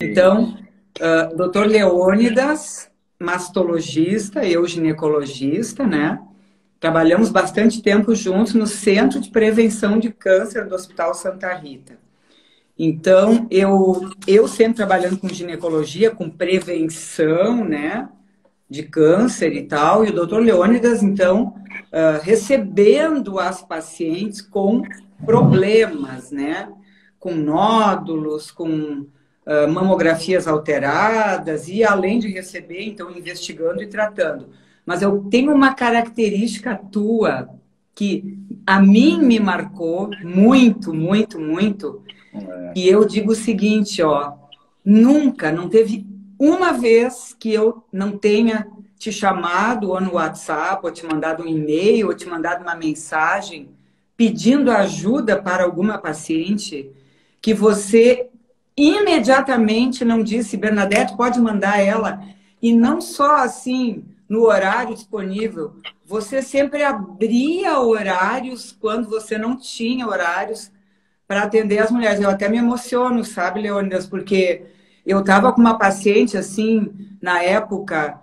Sim. Então, doutor Leônidas, mastologista, eu ginecologista, né? Trabalhamos bastante tempo juntos no Centro de Prevenção de Câncer do Hospital Santa Rita. Então, eu sempre trabalhando com ginecologia, com prevenção, né, de câncer e tal, e o doutor Leônidas, então, recebendo as pacientes com problemas, né, com nódulos, com mamografias alteradas, e além de receber, então, investigando e tratando. Mas eu tenho uma característica tua que a mim me marcou muito, muito, muito, É. e eu digo o seguinte, ó, nunca, não teve uma vez que eu não tenha te chamado ou no WhatsApp, ou te mandado um e-mail, ou te mandado uma mensagem pedindo ajuda para alguma paciente, que você imediatamente não disse, Bernadette, pode mandar ela. E não só assim, no horário disponível, você sempre abria horários quando você não tinha horários para atender as mulheres. Eu até me emociono, sabe, Leônidas, porque eu estava com uma paciente, assim, na época,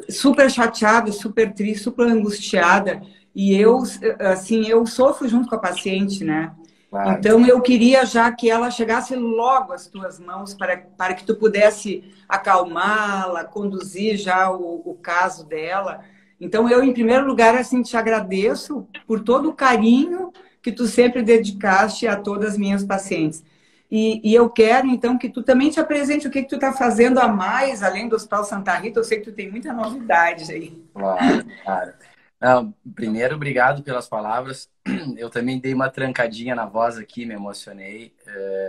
super chateada, super triste, super angustiada, e eu, assim, eu sofro junto com a paciente, né? Claro. Então, eu queria já que ela chegasse logo às tuas mãos para que tu pudesse acalmá-la, conduzir já o caso dela. Então, eu, em primeiro lugar, assim, te agradeço por todo o carinho que tu sempre dedicaste a todas as minhas pacientes. E eu quero, então, que tu também te apresente o que tu está fazendo a mais, além do Hospital Santa Rita. Eu sei que tu tem muita novidade aí. Claro, claro. Não, primeiro, obrigado pelas palavras. Eu também dei uma trancadinha na voz aqui, me emocionei.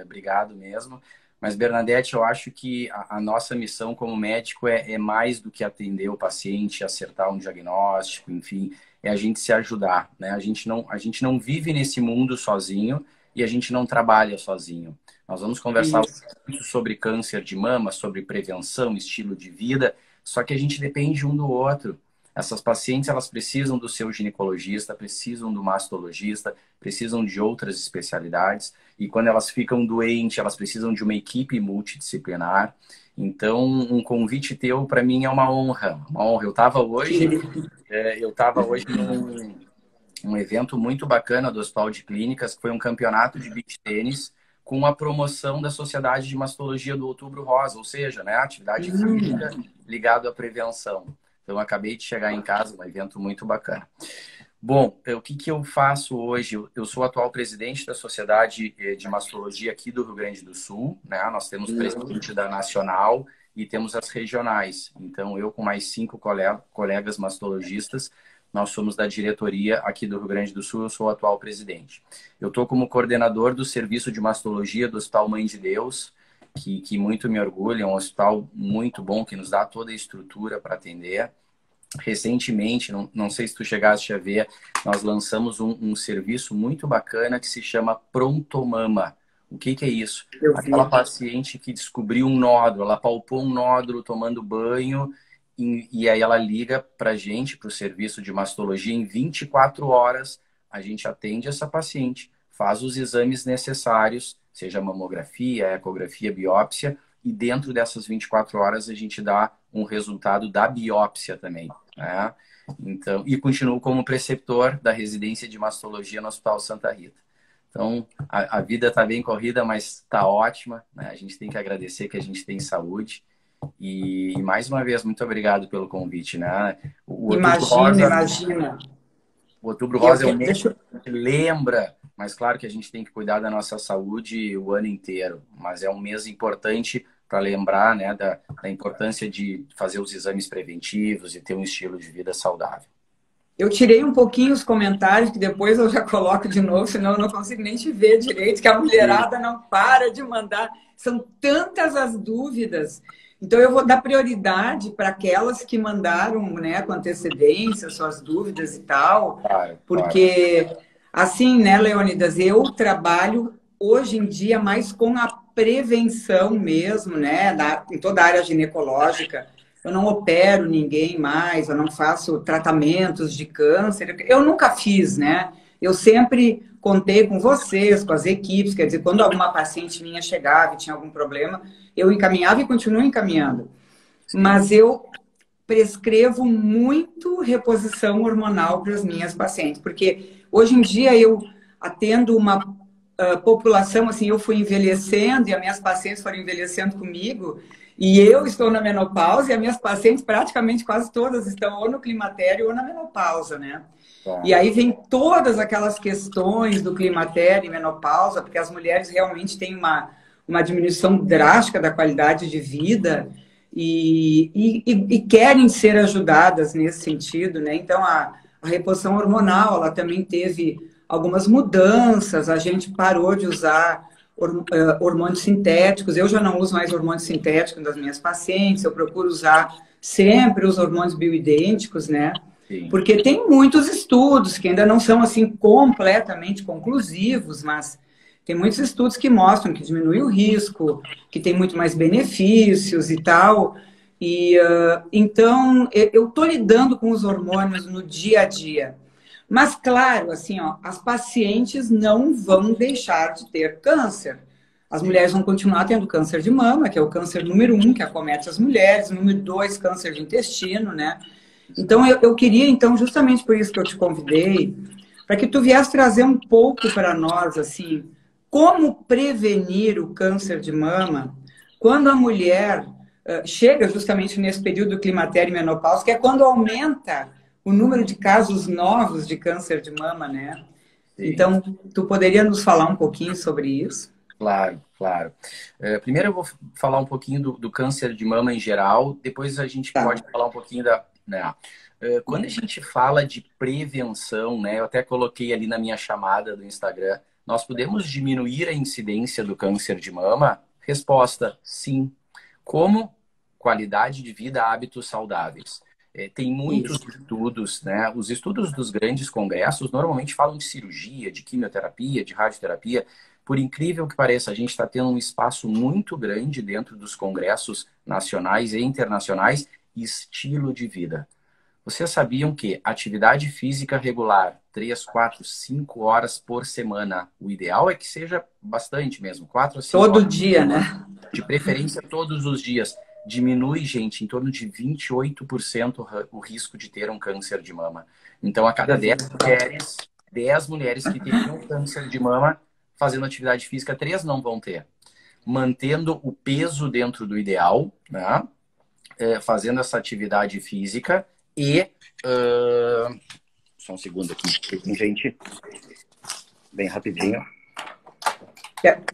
Obrigado mesmo. Mas, Bernadette, eu acho que a nossa missão como médico é mais do que atender o paciente, acertar um diagnóstico, enfim, é a gente se ajudar, né? A gente não vive nesse mundo sozinho e a gente não trabalha sozinho. Nós vamos conversar Isso. muito sobre câncer de mama, sobre prevenção, estilo de vida, só que a gente depende um do outro. Essas pacientes, elas precisam do seu ginecologista, precisam do mastologista, precisam de outras especialidades. E quando elas ficam doentes, elas precisam de uma equipe multidisciplinar. Então, um convite teu, para mim, é uma honra. Uma honra. Eu estava hoje num evento muito bacana do Hospital de Clínicas, que foi um campeonato de beach tênis com a promoção da Sociedade de Mastologia do Outubro Rosa, ou seja, né, atividade física ligado à prevenção. Então, eu acabei de chegar em casa, um evento muito bacana. Bom, o que que eu faço hoje? Eu sou atual presidente da Sociedade de Mastologia aqui do Rio Grande do Sul, né? Nós temos presidente da Nacional e temos as regionais. Então, eu com mais 5 colegas mastologistas, nós somos da diretoria aqui do Rio Grande do Sul, eu sou o atual presidente. Eu estou como coordenador do Serviço de Mastologia do Hospital Mãe de Deus, que muito me orgulha, é um hospital muito bom, que nos dá toda a estrutura para atender. Recentemente, não sei se tu chegaste a ver, nós lançamos um serviço muito bacana que se chama Prontomama. O que que é isso? Eu Aquela vi. paciente que descobriu um nódulo, ela palpou um nódulo tomando banho e aí ela liga para a gente, para o serviço de mastologia, em 24 horas a gente atende essa paciente, faz os exames necessários, seja mamografia, ecografia, biópsia, e dentro dessas 24 horas a gente dá um resultado da biópsia também, né? Então, e continuo como preceptor da residência de mastologia no Hospital Santa Rita. Então, a vida está bem corrida, mas está ótima, né? A gente tem que agradecer que a gente tem saúde. E mais uma vez, muito obrigado pelo convite, né? O Outubro Imagina, Rosa, imagina. o Outubro Eu Rosa é um quero, mês deixa, que lembra, mas claro que a gente tem que cuidar da nossa saúde o ano inteiro. Mas é um mês importante para lembrar, né, da importância de fazer os exames preventivos e ter um estilo de vida saudável. eu tirei um pouquinho os comentários, que depois eu já coloco de novo, senão eu não consigo nem te ver direito, que a Sim. mulherada não para de mandar. São tantas as dúvidas. Então, eu vou dar prioridade para aquelas que mandaram, né, com antecedência, suas dúvidas e tal, Claro, claro. porque, assim, né, Leônidas, eu trabalho hoje em dia mais com a prevenção mesmo, né, em toda a área ginecológica. Eu não opero ninguém mais, eu não faço tratamentos de câncer. Eu nunca fiz, né? eu sempre contei com vocês, com as equipes, quer dizer, quando alguma paciente minha chegava e tinha algum problema, eu encaminhava e continuo encaminhando. Mas eu prescrevo muito reposição hormonal para as minhas pacientes, porque hoje em dia eu atendo uma população, assim, eu fui envelhecendo e as minhas pacientes foram envelhecendo comigo, e eu estou na menopausa e as minhas pacientes praticamente quase todas estão ou no climatério ou na menopausa, né? E aí vem todas aquelas questões do climatério e menopausa, porque as mulheres realmente têm uma diminuição drástica da qualidade de vida e querem ser ajudadas nesse sentido, né? Então, a reposição hormonal, ela também teve algumas mudanças, a gente parou de usar hormônios sintéticos, eu já não uso mais hormônios sintéticos das minhas pacientes, eu procuro usar sempre os hormônios bioidênticos, né? Sim. Porque tem muitos estudos que ainda não são assim completamente conclusivos, mas tem muitos estudos que mostram que diminui o risco, que tem muito mais benefícios e tal. E então eu estou lidando com os hormônios no dia a dia. Mas claro, assim, ó, as pacientes não vão deixar de ter câncer. As mulheres vão continuar tendo câncer de mama, que é o câncer número 1 que acomete as mulheres, número 2, câncer de intestino, né? Então, eu queria, então, justamente por isso que eu te convidei, para que tu viesse trazer um pouco para nós, assim, como prevenir o câncer de mama quando a mulher chega justamente nesse período do climatério e menopausa, que é quando aumenta o número de casos novos de câncer de mama, né? Sim. Então, tu poderia nos falar um pouquinho sobre isso? Claro, claro. Primeiro eu vou falar um pouquinho do câncer de mama em geral, depois a gente pode falar um pouquinho da... Né? Quando a gente fala de prevenção, né, eu até coloquei ali na minha chamada do Instagram, nós podemos diminuir a incidência do câncer de mama? Resposta, sim. Como? Qualidade de vida, hábitos saudáveis. Tem muitos estudos, né? Os estudos dos grandes congressos normalmente falam de cirurgia, de quimioterapia, de radioterapia. Por incrível que pareça, a gente está tendo um espaço muito grande dentro dos congressos nacionais e internacionais, estilo de vida. Vocês sabiam que atividade física regular, 3, 4, 5 horas por semana, o ideal é que seja bastante mesmo, 4 a 5 Todo horas. dia, né? De preferência todos os dias. Diminui, gente, em torno de 28% o risco de ter um câncer de mama. Então, a cada 10 mulheres que teriam câncer de mama fazendo atividade física, 3 não vão ter. Mantendo o peso dentro do ideal, né? Fazendo essa atividade física e... só um segundo aqui, gente. Bem rapidinho.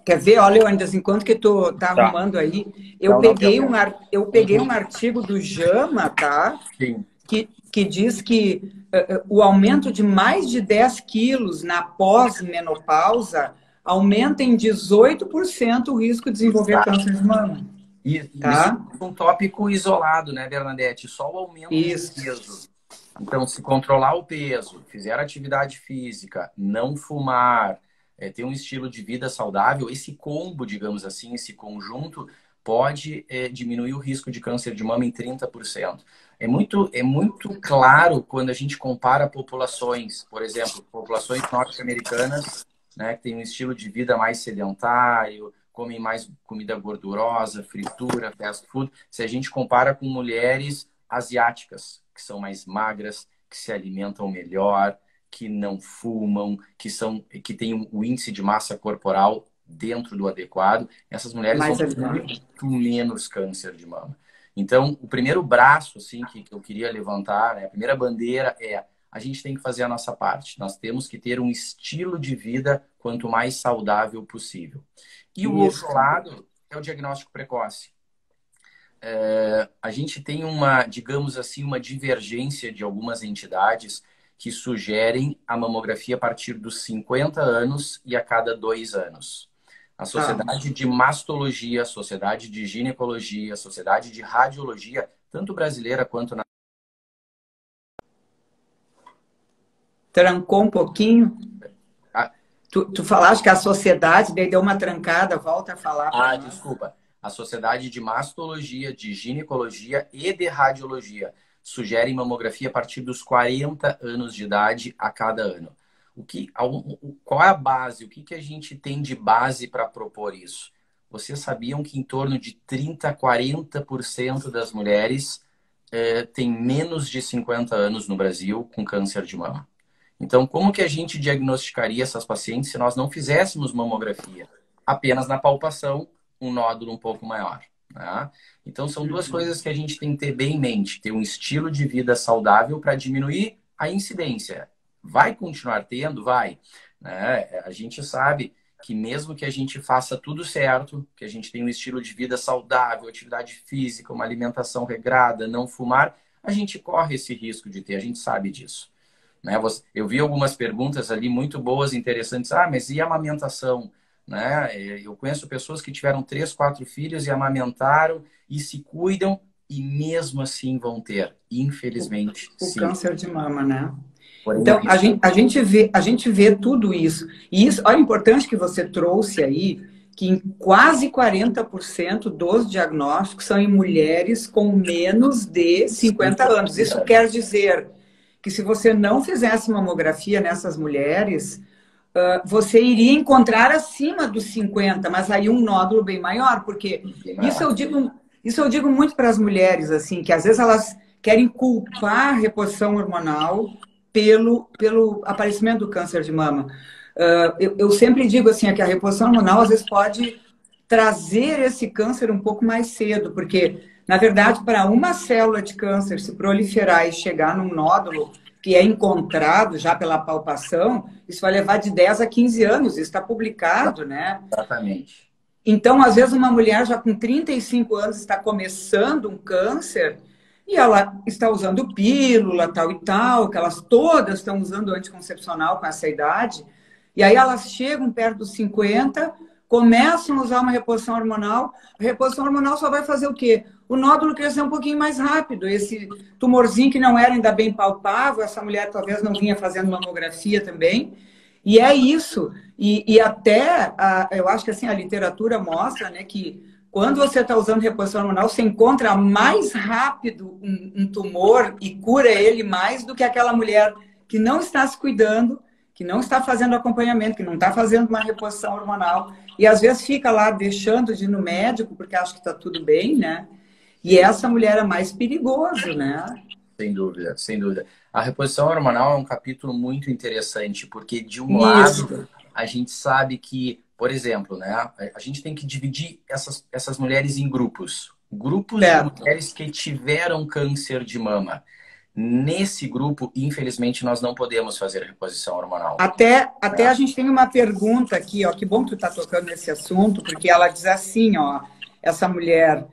Quer ver? Olha, Leônidas, enquanto que tu tá arrumando aí, eu peguei um artigo do JAMA, tá? Sim. Que diz que o aumento de mais de 10 quilos na pós-menopausa aumenta em 18% o risco de desenvolver câncer de mama. Tá? Isso é um tópico isolado, né, Bernadette? Só o aumento do peso. Então, se controlar o peso, fizer atividade física, não fumar, ter um estilo de vida saudável, esse combo, digamos assim, esse conjunto, pode diminuir o risco de câncer de mama em 30%. É muito claro quando a gente compara populações, por exemplo, populações norte-americanas, né, que têm um estilo de vida mais sedentário, comem mais comida gordurosa, fritura, fast food. Se a gente compara com mulheres asiáticas, que são mais magras, que se alimentam melhor, que não fumam, que têm o índice de massa corporal dentro do adequado, essas mulheres vão ter muito menos câncer de mama. Então, o primeiro braço assim, que eu queria levantar, né, a primeira bandeira a gente tem que fazer a nossa parte. Nós temos que ter um estilo de vida quanto mais saudável possível. E o outro lado é o diagnóstico precoce. A gente tem digamos assim, uma divergência de algumas entidades que sugerem a mamografia a partir dos 50 anos e a cada 2 anos. A Sociedade de Mastologia, a Sociedade de Ginecologia, a Sociedade de Radiologia, tanto brasileira quanto na... Trancou um pouquinho? Tu falaste que a sociedade, daí deu uma trancada, volta a falar. Desculpa. A Sociedade de Mastologia, de Ginecologia e de Radiologia sugerem mamografia a partir dos 40 anos de idade a cada ano. Qual é a base? O que a gente tem de base para propor isso? Vocês sabiam que em torno de 30 a 40% das mulheres têm menos de 50 anos no Brasil com câncer de mama? Então, como que a gente diagnosticaria essas pacientes se nós não fizéssemos mamografia? Apenas na palpação, um nódulo um pouco maior. Né? Então, são duas coisas que a gente tem que ter bem em mente. Ter um estilo de vida saudável para diminuir a incidência. Vai continuar tendo? Vai. Né? A gente sabe que mesmo que a gente faça tudo certo, que a gente tenha um estilo de vida saudável, atividade física, uma alimentação regrada, não fumar, a gente corre esse risco de ter, a gente sabe disso. Né? Eu vi algumas perguntas ali muito boas, interessantes. Ah, mas e a amamentação? Né? Eu conheço pessoas que tiveram 3, 4 filhos e amamentaram e se cuidam e mesmo assim vão ter, infelizmente. O câncer de mama, né? Porém, então, a gente vê tudo isso. E isso, olha, importante que você trouxe aí, que em quase 40% dos diagnósticos são em mulheres com menos de 50 anos. Isso quer dizer que se você não fizesse mamografia nessas mulheres, você iria encontrar acima dos 50, mas aí um nódulo bem maior, porque isso eu digo muito para as mulheres, assim, que às vezes elas querem culpar a reposição hormonal pelo aparecimento do câncer de mama. Eu sempre digo assim, que a reposição hormonal às vezes pode trazer esse câncer um pouco mais cedo, porque, na verdade, para uma célula de câncer se proliferar e chegar num nódulo que é encontrado já pela palpação, isso vai levar de 10 a 15 anos, isso está publicado, né? Exatamente. Então, às vezes, uma mulher já com 35 anos está começando um câncer e ela está usando pílula, tal e tal, que elas todas estão usando anticoncepcional com essa idade, e aí elas chegam perto dos 50, começam a usar uma reposição hormonal, a reposição hormonal só vai fazer o quê? O nódulo crescer um pouquinho mais rápido, esse tumorzinho que não era ainda bem palpável, essa mulher talvez não vinha fazendo mamografia também, e é isso. E até, eu acho que assim, a literatura mostra, né, que quando você está usando reposição hormonal, você encontra mais rápido um tumor e cura ele mais do que aquela mulher que não está se cuidando, que não está fazendo acompanhamento, que não está fazendo uma reposição hormonal. E às vezes fica lá deixando de ir no médico porque acha que está tudo bem, né? E essa mulher é mais perigoso, né? Sem dúvida, sem dúvida. A reposição hormonal é um capítulo muito interessante, porque de um lado a gente sabe que, por exemplo, né, a gente tem que dividir essas mulheres em grupos. Grupos de mulheres que tiveram câncer de mama. Nesse grupo, infelizmente, nós não podemos fazer reposição hormonal. Até a gente tem uma pergunta aqui, ó, que bom que tu tá tocando nesse assunto, porque ela diz assim, ó, essa mulher,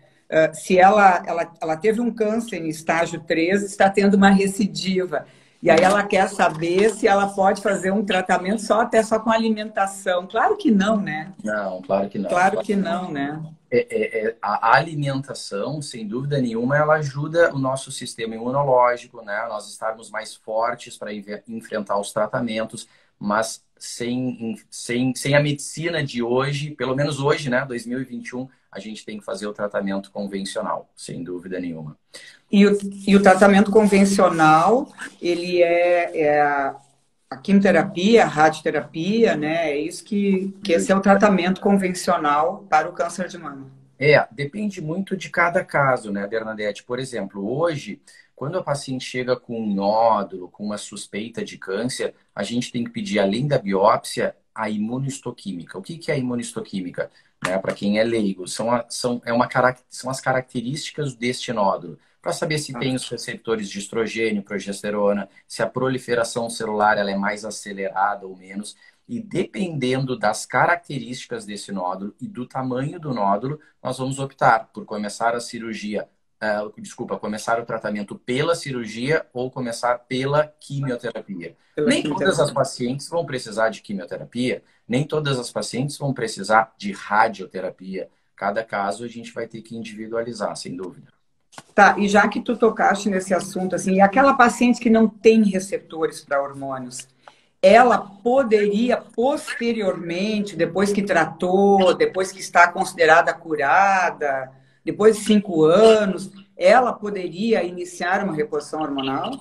se ela teve um câncer em estágio 3, está tendo uma recidiva. E aí ela quer saber se ela pode fazer um tratamento só com alimentação. Claro que não, né? Não, claro que não. Claro que não, né? A alimentação, sem dúvida nenhuma, ela ajuda o nosso sistema imunológico, né? Nós estarmos mais fortes para enfrentar os tratamentos, mas sem a medicina de hoje, pelo menos hoje, né, 2021, a gente tem que fazer o tratamento convencional, sem dúvida nenhuma. E o tratamento convencional, ele é a quimioterapia, a radioterapia, né? É isso que esse é o tratamento convencional para o câncer de mama. Depende muito de cada caso, né, Bernadette? Por exemplo, hoje, quando a paciente chega com um nódulo, com uma suspeita de câncer, a gente tem que pedir, além da biópsia, a imunohistoquímica. O que é a imunohistoquímica? Né, para quem é leigo, são as características deste nódulo, para saber se tem os receptores de estrogênio, progesterona, se a proliferação celular ela é mais acelerada ou menos. E dependendo das características desse nódulo e do tamanho do nódulo, nós vamos optar por começar a cirurgia, começar o tratamento pela cirurgia ou começar pela quimioterapia. Nem todas as pacientes vão precisar de quimioterapia, nem todas as pacientes vão precisar de radioterapia. Cada caso a gente vai ter que individualizar, sem dúvida. Tá, e já que tu tocaste nesse assunto, assim, e aquela paciente que não tem receptores para hormônios, ela poderia posteriormente, depois que tratou, depois que está considerada curada, depois de 5 anos, ela poderia iniciar uma reposição hormonal?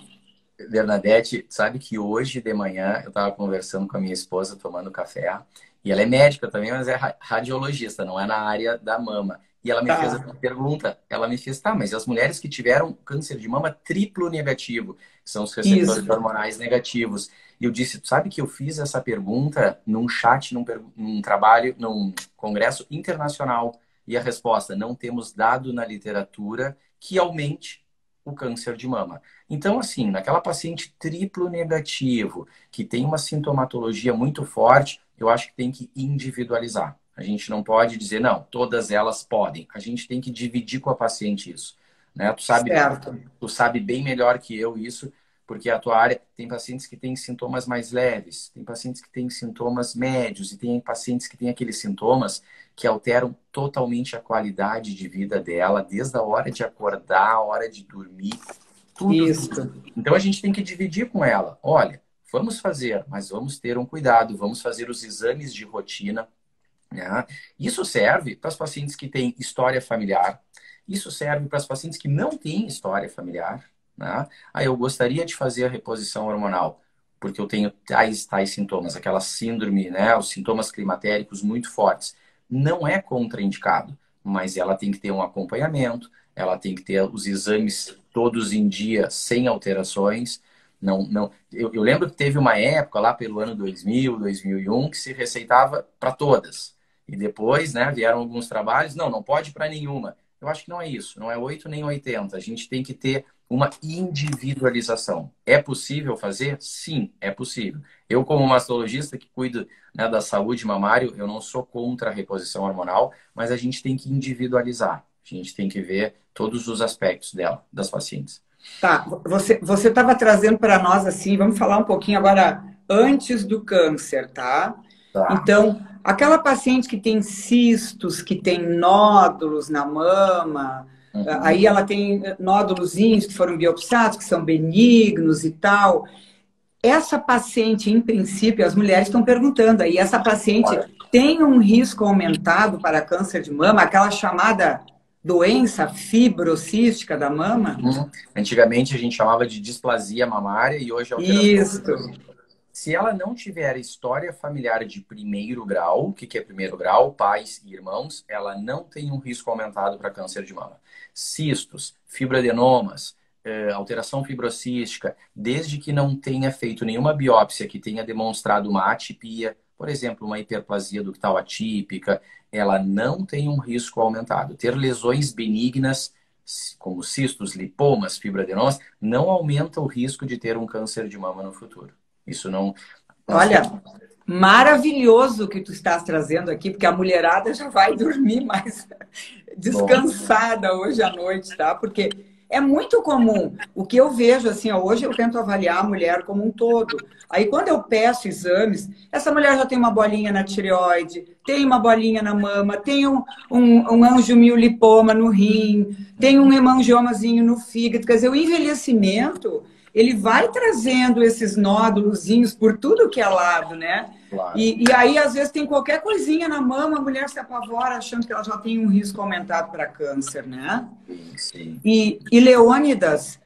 Bernadette, sabe que hoje de manhã eu estava conversando com a minha esposa, tomando café, e ela é médica também, mas é radiologista, não é na área da mama. E ela me fez Tá. essa pergunta, ela me fez, tá, mas as mulheres que tiveram câncer de mama triplo negativo, que são os receptores Isso. hormonais negativos. E eu disse, tu sabe que eu fiz essa pergunta num chat, num trabalho, num congresso internacional, e a resposta, não temos dado na literatura que aumente o câncer de mama. Então, assim, naquela paciente triplo negativo, que tem uma sintomatologia muito forte, eu acho que tem que individualizar. A gente não pode dizer, não, todas elas podem. A gente tem que dividir com a paciente isso. Né? Certo. Tu sabe bem melhor que eu isso, porque a tua área tem pacientes que têm sintomas mais leves, tem pacientes que têm sintomas médios e tem pacientes que têm aqueles sintomas que alteram totalmente a qualidade de vida dela, desde a hora de acordar, a hora de dormir, tudo. Isso. Então a gente tem que dividir com ela. Olha, vamos fazer, mas vamos ter um cuidado, vamos fazer os exames de rotina, né? Isso serve para as pacientes que têm história familiar, isso serve para as pacientes que não têm história familiar, né? Ah, eu gostaria de fazer a reposição hormonal, porque eu tenho tais sintomas, aquela síndrome, né? Os sintomas climatéricos muito fortes. Não é contraindicado, mas ela tem que ter um acompanhamento, ela tem que ter os exames todos em dia, sem alterações. Não, eu lembro que teve uma época lá pelo ano 2000, 2001, que se receitava para todas. E depois, né, vieram alguns trabalhos, não pode para nenhuma. Eu acho que não é isso, não é 8 nem 80. A gente tem que ter uma individualização. É possível fazer? Sim, é possível. Eu, como mastologista que cuido, né, da saúde mamária, eu não sou contra a reposição hormonal, mas a gente tem que individualizar. A gente tem que ver todos os aspectos dela, das pacientes. Tá. Você estava trazendo para nós assim, vamos falar um pouquinho agora antes do câncer, tá? Tá. Então, aquela paciente que tem cistos, que tem nódulos na mama, Uhum. aí ela tem nódulozinhos que foram biopsiados, que são benignos e tal. Essa paciente, em princípio, as mulheres estão perguntando aí, essa paciente Olha, tem um risco aumentado para câncer de mama, aquela chamada doença fibrocística da mama? antigamente a gente chamava de displasia mamária e hoje é alteração Isso. fibrocística. Se ela não tiver história familiar de primeiro grau, o que que é primeiro grau? Pais e irmãos, ela não tem um risco aumentado para câncer de mama. Cistos, fibroadenomas, alteração fibrocística, desde que não tenha feito nenhuma biópsia que tenha demonstrado uma atipia, por exemplo, uma hiperplasia ductal atípica, ela não tem um risco aumentado. Ter lesões benignas, como cistos, lipomas, fibroadenomas, não aumenta o risco de ter um câncer de mama no futuro. Isso não. Nós Olha, temos. maravilhoso o que tu estás trazendo aqui, porque a mulherada já vai dormir mais Bom, descansada hoje à noite, tá? Porque é muito comum. O que eu vejo, assim, ó, hoje eu tento avaliar a mulher como um todo. Aí, quando eu peço exames, essa mulher já tem uma bolinha na tireoide, tem uma bolinha na mama, tem um angiomiolipoma no rim, tem um hemangiomazinho no fígado. Quer dizer, o envelhecimento, ele vai trazendo esses nódulozinhos por tudo que é lado, né? claro. E aí, às vezes, tem qualquer coisinha na mama, a mulher se apavora achando que ela já tem um risco aumentado para câncer, né? Sim, sim. E Leônidas,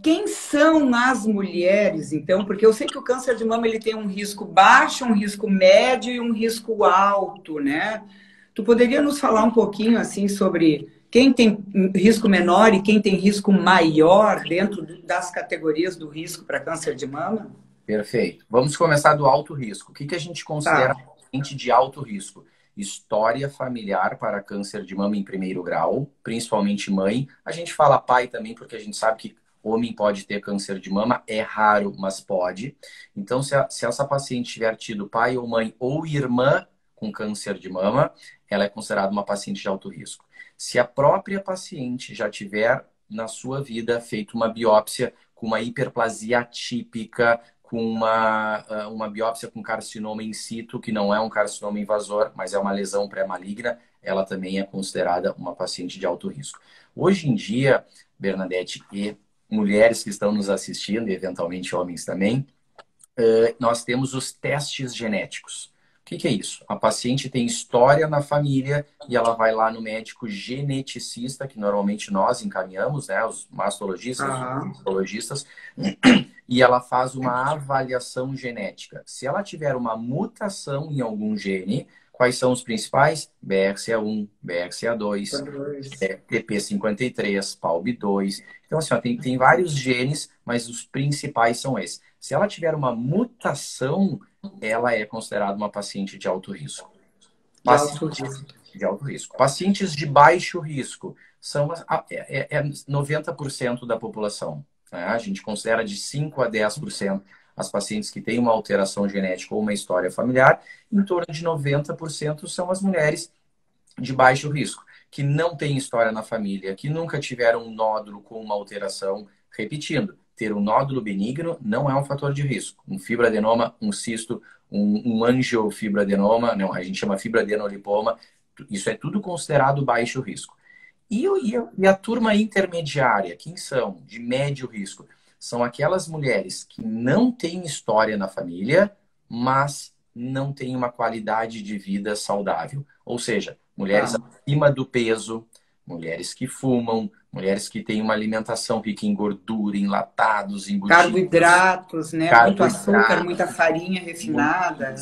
quem são as mulheres, então? Porque eu sei que o câncer de mama ele tem um risco baixo, um risco médio e um risco alto, né? Tu poderia nos falar um pouquinho assim sobre quem tem risco menor e quem tem risco maior dentro das categorias do risco para câncer de mama? Perfeito. Vamos começar do alto risco. O que que a gente considera Tá. paciente de alto risco? História familiar para câncer de mama em primeiro grau, principalmente mãe. A gente fala pai também, porque a gente sabe que homem pode ter câncer de mama, é raro, mas pode. Então, se essa paciente tiver tido pai ou mãe ou irmã com câncer de mama, ela é considerada uma paciente de alto risco. Se a própria paciente já tiver na sua vida feito uma biópsia com uma hiperplasia atípica, com uma biópsia com carcinoma in situ, que não é um carcinoma invasor, mas é uma lesão pré-maligna, ela também é considerada uma paciente de alto risco. Hoje em dia, Bernadette, e mulheres que estão nos assistindo, e eventualmente homens também, nós temos os testes genéticos. O que é isso? A paciente tem história na família e ela vai lá no médico geneticista, que normalmente nós encaminhamos, né? Os mastologistas, os oncologistas, e ela faz uma avaliação genética. Se ela tiver uma mutação em algum gene, quais são os principais? BRCA1, BRCA2, TP53, PALB2. Então, assim, ó, tem vários genes, mas os principais são esses. Se ela tiver uma mutação, ela é considerada uma paciente de alto risco. De alto risco. Pacientes de baixo risco são 90% da população. Né? A gente considera de 5 a 10% as pacientes que têm uma alteração genética ou uma história familiar. Em torno de 90% são as mulheres de baixo risco, que não têm história na família, que nunca tiveram um nódulo com uma alteração. Repetindo, ter um nódulo benigno não é um fator de risco. Um fibroadenoma, um cisto, um angiofibroadenoma, não, a gente chama fibroadenolipoma, isso é tudo considerado baixo risco. E a turma intermediária, quem são? De médio risco. São aquelas mulheres que não têm história na família, mas não têm uma qualidade de vida saudável. Ou seja, mulheres acima do peso, mulheres que fumam, mulheres que têm uma alimentação rica em gordura, enlatados, embutidos. Carboidratos, né? Muito açúcar, muita farinha refinada.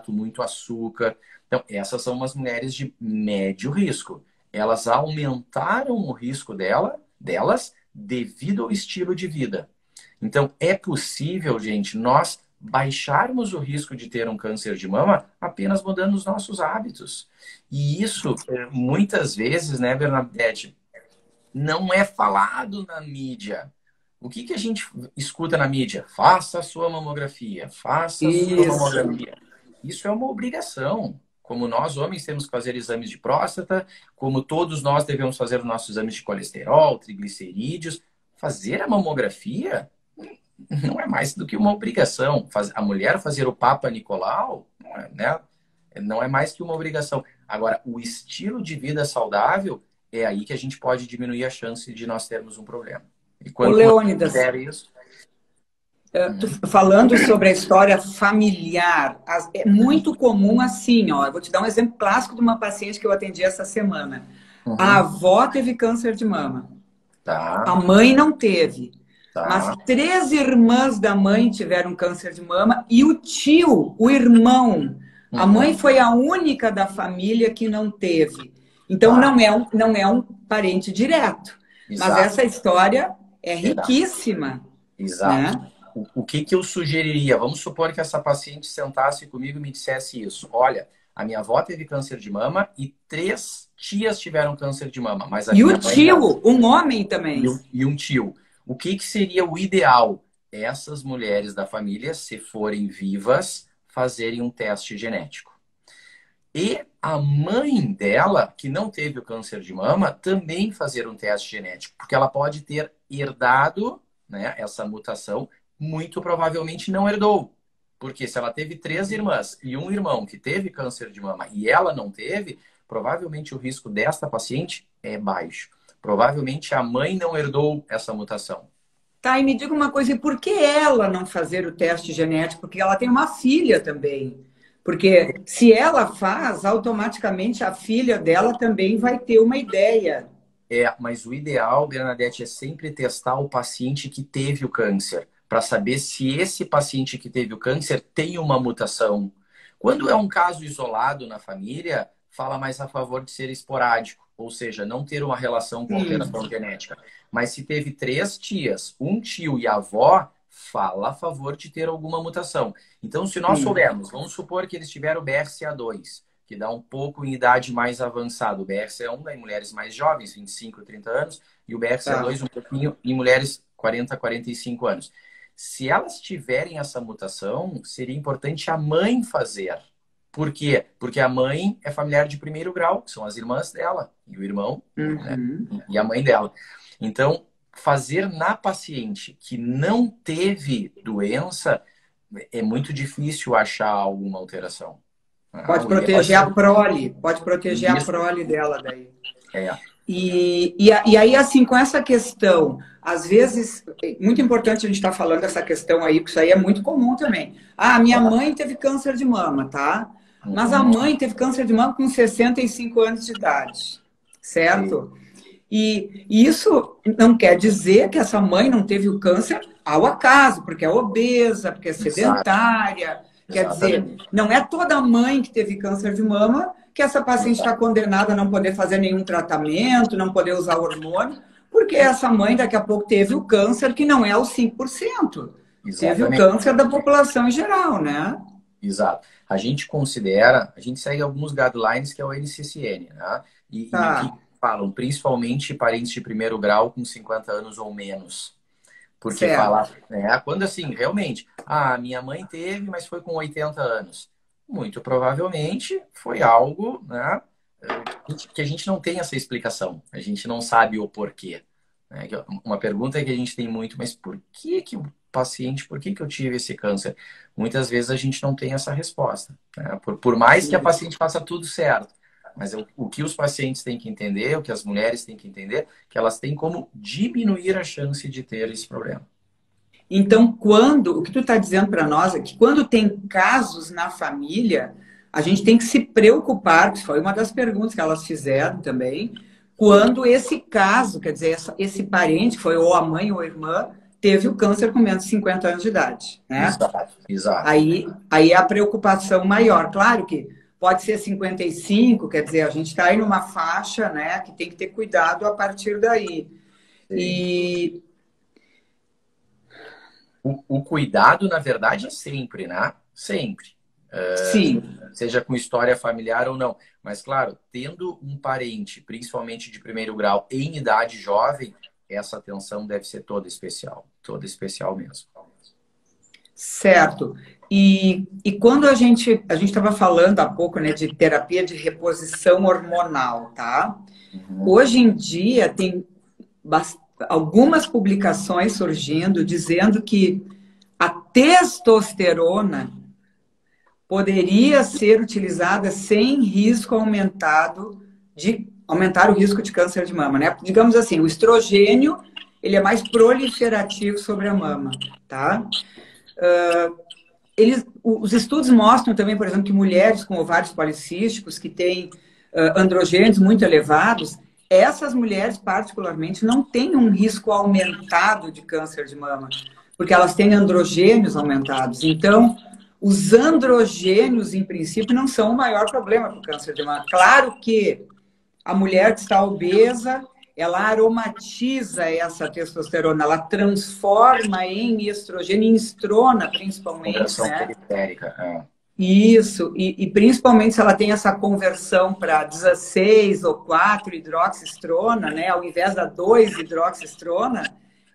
Muito açúcar. Então, essas são umas mulheres de médio risco. Elas aumentaram o risco delas devido ao estilo de vida. Então, é possível, gente, nós baixarmos o risco de ter um câncer de mama apenas mudando os nossos hábitos. E isso, muitas vezes, né, Bernadette, não é falado na mídia. O que a gente escuta na mídia? Faça a sua mamografia, faça a sua mamografia. Isso é uma obrigação. Como nós, homens, temos que fazer exames de próstata, como todos nós devemos fazer os nossos exames de colesterol, triglicerídeos. Fazer a mamografia não é mais do que uma obrigação. A mulher fazer o Papa Nicolau não é mais que uma obrigação. Agora, o estilo de vida saudável é aí que a gente pode diminuir a chance de nós termos um problema. E quando Leônidas, isso... falando sobre a história familiar, é muito comum assim, ó. Eu vou te dar um exemplo clássico de uma paciente que eu atendi essa semana. A avó teve câncer de mama. A mãe não teve. Mas 3 irmãs da mãe tiveram câncer de mama e o tio, o irmão, a mãe foi a única da família que não teve. Então não é um parente direto. Exato. Mas essa história é riquíssima. Exato. Né? O que eu sugeriria? Vamos supor que essa paciente sentasse comigo e me dissesse isso. Olha, a minha avó teve câncer de mama e 3 tias tiveram câncer de mama. Mas e o tio, um homem também. E um tio. O que seria o ideal? Essas mulheres da família, se forem vivas, fazerem um teste genético. E a mãe dela, que não teve o câncer de mama, também fazer um teste genético. Porque ela pode ter herdado, né, essa mutação, muito provavelmente não herdou. Porque se ela teve 3 irmãs e um irmão que teve câncer de mama e ela não teve, provavelmente o risco desta paciente é baixo. Provavelmente a mãe não herdou essa mutação. Tá, e me diga uma coisa, e por que ela não fazer o teste genético? Porque ela tem uma filha também. Porque se ela faz, automaticamente a filha dela também vai ter uma ideia. Mas o ideal, Bernadette, é sempre testar o paciente que teve o câncer, para saber se esse paciente que teve o câncer tem uma mutação. Quando é um caso isolado na família, fala mais a favor de ser esporádico, ou seja, não ter uma relação com alteração genética. Mas se teve 3 tias, um tio e a avó, fala a favor de ter alguma mutação. Então, se nós soubermos, vamos supor que eles tiveram o BRCA2, que dá um pouco em idade mais avançada. O BRCA1 é em mulheres mais jovens, 25, 30 anos, e o BRCA2 um pouquinho em mulheres 40, 45 anos. Se elas tiverem essa mutação, seria importante a mãe fazer. Por quê? Porque a mãe é familiar de primeiro grau, que são as irmãs dela, e o irmão, né? E a mãe dela. Então, fazer na paciente que não teve doença, é muito difícil achar alguma alteração. Pode proteger a prole, pode proteger a prole dela daí. E aí, assim, com essa questão, às vezes, muito importante a gente estar falando dessa questão aí, porque isso aí é muito comum também. Ah, minha mãe teve câncer de mama, tá? Mas a mãe teve câncer de mama com 65 anos de idade, certo? E isso não quer dizer que essa mãe não teve o câncer ao acaso, porque é obesa, porque é sedentária. Quer dizer, não é toda mãe que teve câncer de mama que essa paciente está condenada a não poder fazer nenhum tratamento, não poder usar hormônio, porque essa mãe daqui a pouco teve o câncer que não é os 5%. Teve o câncer da população em geral, né? Exato. A gente considera, a gente segue alguns guidelines que é o NCCN, né? E que falam principalmente parentes de primeiro grau com 50 anos ou menos. Porque fala, né? Quando assim, realmente, minha mãe teve, mas foi com 80 anos. Muito provavelmente foi algo, né, que a gente não tem essa explicação. A gente não sabe o porquê. Né? Uma pergunta que a gente tem muito, mas por que o paciente, por que eu tive esse câncer? Muitas vezes a gente não tem essa resposta. Né? Por mais que a paciente faça tudo certo. Mas o que os pacientes têm que entender, o que as mulheres têm que entender, que elas têm como diminuir a chance de ter esse problema. Então, o que tu está dizendo para nós é que quando tem casos na família, a gente tem que se preocupar, que foi uma das perguntas que elas fizeram também, quando esse caso, quer dizer, esse parente, que foi ou a mãe ou a irmã, teve o câncer com menos de 50 anos de idade. Né? Exato. Aí é a preocupação maior. Claro que pode ser 55, quer dizer, a gente está aí numa faixa, né, que tem que ter cuidado a partir daí. E o cuidado, na verdade, é sempre, né? Sempre. Sim. Seja com história familiar ou não. Mas, claro, tendo um parente, principalmente de primeiro grau, em idade jovem, essa atenção deve ser toda especial mesmo. Certo. E quando a gente estava falando há pouco, né, de terapia de reposição hormonal, tá? Hoje em dia tem algumas publicações surgindo dizendo que a testosterona poderia ser utilizada sem risco aumentado de aumentar o risco de câncer de mama, né? Digamos assim, o estrogênio, ele é mais proliferativo sobre a mama, tá? Os estudos mostram também, por exemplo, que mulheres com ovários policísticos que têm androgênios muito elevados, essas mulheres, particularmente, não têm um risco aumentado de câncer de mama, porque elas têm androgênios aumentados. Então, os androgênios, em princípio, não são o maior problema para o câncer de mama. Claro que a mulher que está obesa, ela aromatiza essa testosterona, ela transforma em estrogênio, em estrona, principalmente, né? Periférica, Isso, e principalmente se ela tem essa conversão para 16 ou 4 hidroxistrona, né? Ao invés da 2 hidroxistrona,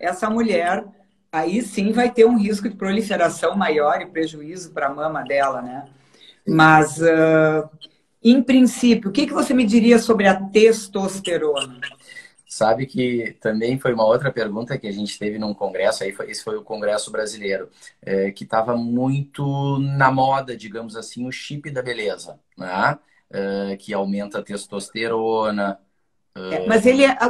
essa mulher aí sim vai ter um risco de proliferação maior e prejuízo para a mama dela, né? Mas, em princípio, o que você me diria sobre a testosterona? Sabe que também foi uma outra pergunta que a gente teve num congresso, esse foi o Congresso Brasileiro, que estava muito na moda, digamos assim, o chip da beleza, né? Que aumenta a testosterona. Mas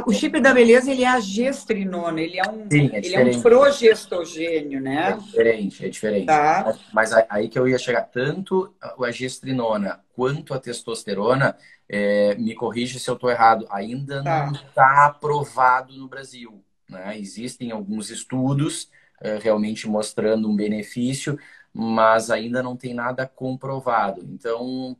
o chip da beleza, ele é a gestrinona, ele é um progestogênio, né? É diferente. Tá. Mas aí que eu ia chegar, tanto a gestrinona quanto a testosterona, me corrige se eu estou errado, ainda não está aprovado no Brasil. Né? Existem alguns estudos realmente mostrando um benefício, mas ainda não tem nada comprovado. Então,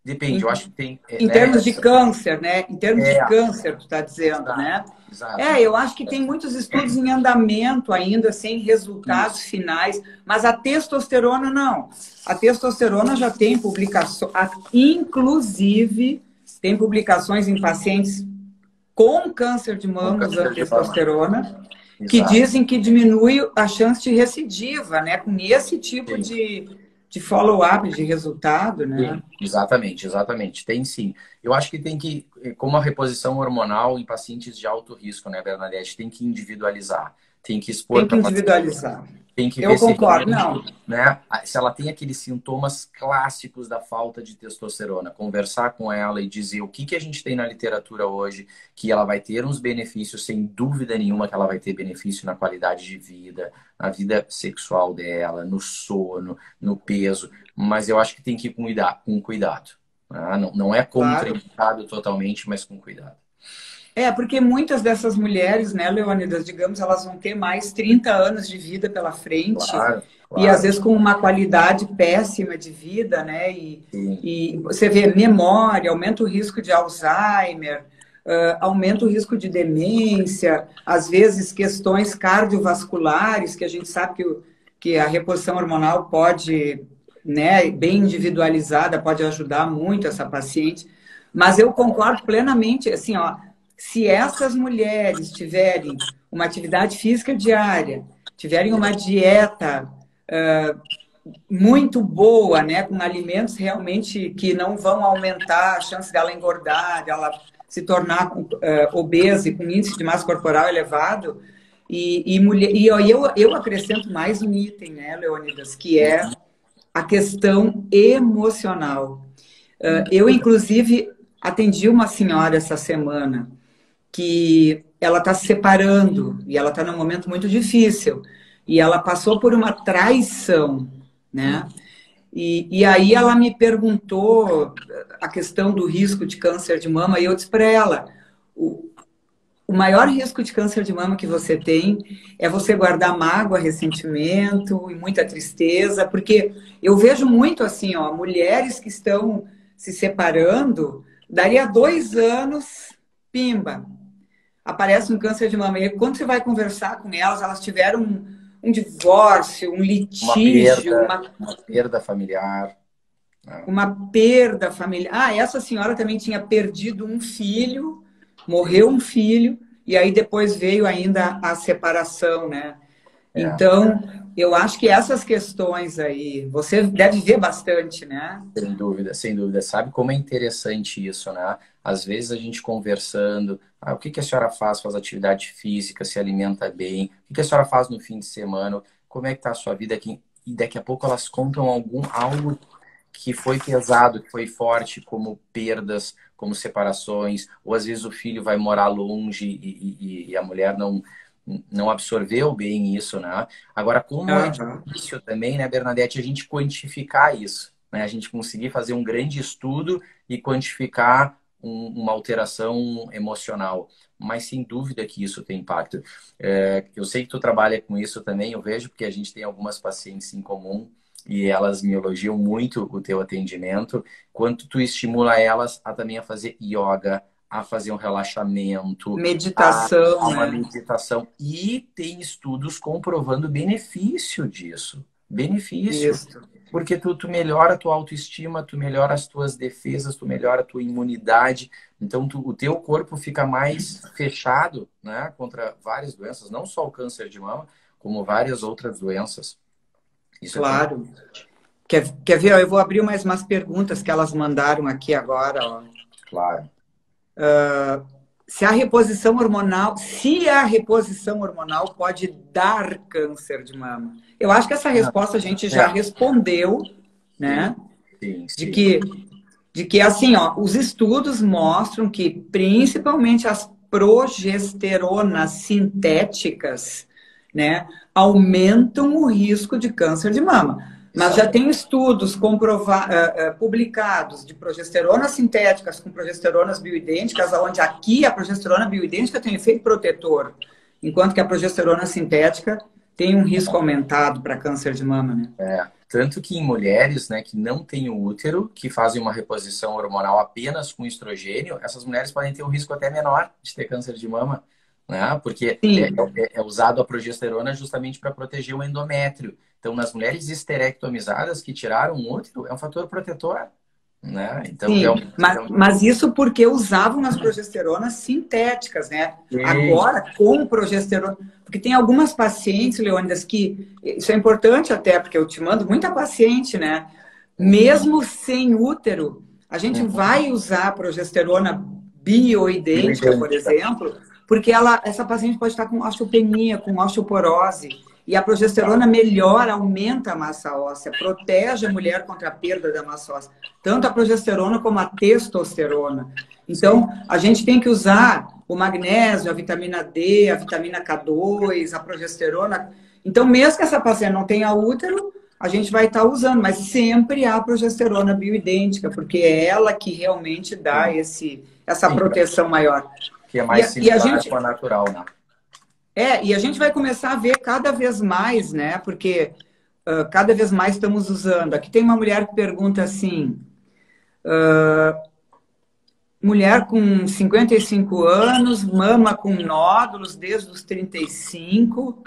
depende, eu acho que tem... Em termos de câncer, né? Em termos de câncer, tu está dizendo, exato, né? Exato. Eu acho que tem muitos estudos em andamento ainda, sem resultados finais, mas a testosterona não. A testosterona já tem publicações, inclusive tem publicações em pacientes com câncer de mama usando testosterona, que dizem que diminui a chance de recidiva, né? Com esse tipo de follow-up, de resultado, né? Sim, exatamente. Tem sim. Eu acho que tem que, como a reposição hormonal em pacientes de alto risco, né, Bernadette, tem que individualizar. Tem que expor. Tem que individualizar. tem que Eu ver se concordo, realmente, não. né, se ela tem aqueles sintomas clássicos da falta de testosterona. Conversar com ela e dizer o que que a gente tem na literatura hoje, que ela vai ter uns benefícios, sem dúvida nenhuma que ela vai ter benefício na qualidade de vida, na vida sexual dela, no sono, no peso. Mas eu acho que tem que ir com cuidado. Né? Não é Claro. contraindicado totalmente, mas com cuidado. Porque muitas dessas mulheres, né, Leônidas, digamos, elas vão ter mais 30 anos de vida pela frente Claro, e às claro. vezes com uma qualidade péssima de vida, né? Sim. E você vê memória, aumenta o risco de Alzheimer, aumenta o risco de demência, às vezes questões cardiovasculares, que a gente sabe que a reposição hormonal pode, né, bem individualizada, pode ajudar muito essa paciente. Mas eu concordo plenamente, assim, ó, se essas mulheres tiverem uma atividade física diária, tiverem uma dieta muito boa, né, com alimentos realmente que não vão aumentar a chance dela engordar, dela se tornar obesa e com índice de massa corporal elevado, eu acrescento mais um item, né, Leônidas, que é a questão emocional. Eu, inclusive, atendi uma senhora essa semana que ela está se separando e ela está num momento muito difícil. E ela passou por uma traição, né? E aí ela me perguntou a questão do risco de câncer de mama e eu disse para ela, o maior risco de câncer de mama que você tem é você guardar mágoa, ressentimento e muita tristeza, porque eu vejo muito assim, ó, mulheres que estão se separando, daria 2 anos, pimba, aparece um câncer de mama. E quando você vai conversar com elas, elas tiveram um divórcio, um litígio, Uma perda familiar. uma perda familiar. Ah, essa senhora também tinha perdido um filho, morreu um filho, e aí depois veio ainda a separação, né? Então, eu acho que essas questões aí, você deve ver bastante, né? Sem dúvida, sem dúvida. Sabe como é interessante isso, né? Às vezes a gente conversando, o que que a senhora faz? Faz atividade física, se alimenta bem? O que que a senhora faz no fim de semana? Como é que tá a sua vida aqui? E daqui a pouco elas contam algo que foi pesado, que foi forte, como perdas, como separações, ou às vezes o filho vai morar longe e a mulher não absorveu bem isso, né? Agora, como é difícil também, né, Bernadette, a gente quantificar isso, né? A gente conseguir fazer um grande estudo e quantificar uma alteração emocional. Mas sem dúvida que isso tem impacto. Eu sei que tu trabalha com isso também, eu vejo, porque a gente tem algumas pacientes em comum e elas me elogiam muito o teu atendimento, quanto tu estimula elas a também a fazer yoga, a fazer um relaxamento, Meditação, a uma né? meditação. E tem estudos comprovando o benefício disso. Benefício. Isso. Porque tu melhora a tua autoestima, tu melhora as tuas defesas, tu melhora a tua imunidade. Então, o teu corpo fica mais fechado, né, contra várias doenças, não só o câncer de mama, como várias outras doenças. Isso claro. Quer ver? Eu vou abrir mais umas perguntas que elas mandaram aqui agora. Ó. Claro. Se a reposição hormonal pode dar câncer de mama. Eu acho que essa resposta a gente já respondeu, né? Sim. De que assim, ó, os estudos mostram que principalmente as progesteronas sintéticas, né, aumentam o risco de câncer de mama. Mas já tem estudos publicados de progesteronas sintéticas com progesteronas bioidênticas, onde aqui a progesterona bioidêntica tem efeito protetor, enquanto que a progesterona sintética tem um risco aumentado para câncer de mama, né? Tanto que em mulheres, né, que não têm o útero, que fazem uma reposição hormonal apenas com estrogênio, essas mulheres podem ter um risco até menor de ter câncer de mama, né? Porque é usado a progesterona justamente para proteger o endométrio. Então, nas mulheres esterectomizadas que tiraram o útero, é um fator protetor, né? Então, sim, mas isso porque usavam as progesteronas sintéticas, né? Sim. Agora, com progesterona... Porque tem algumas pacientes, Leônidas, que... Isso é importante até, porque eu te mando muita paciente, né? Mesmo sem útero, a gente vai usar a progesterona bioidêntica, por exemplo, porque essa paciente pode estar com osteopenia, com osteoporose. E a progesterona melhora, aumenta a massa óssea, protege a mulher contra a perda da massa óssea. Tanto a progesterona como a testosterona. Então, a gente tem que usar o magnésio, a vitamina D, a vitamina K2, a progesterona. Então, mesmo que essa paciente não tenha útero, a gente vai estar usando, mas sempre a progesterona bioidêntica, porque é ela que realmente dá essa proteção maior. Que é mais similar com a natural, né? E a gente vai começar a ver cada vez mais, né? Porque cada vez mais estamos usando. Aqui tem uma mulher que pergunta assim, mulher com 55 anos, mama com nódulos desde os 35,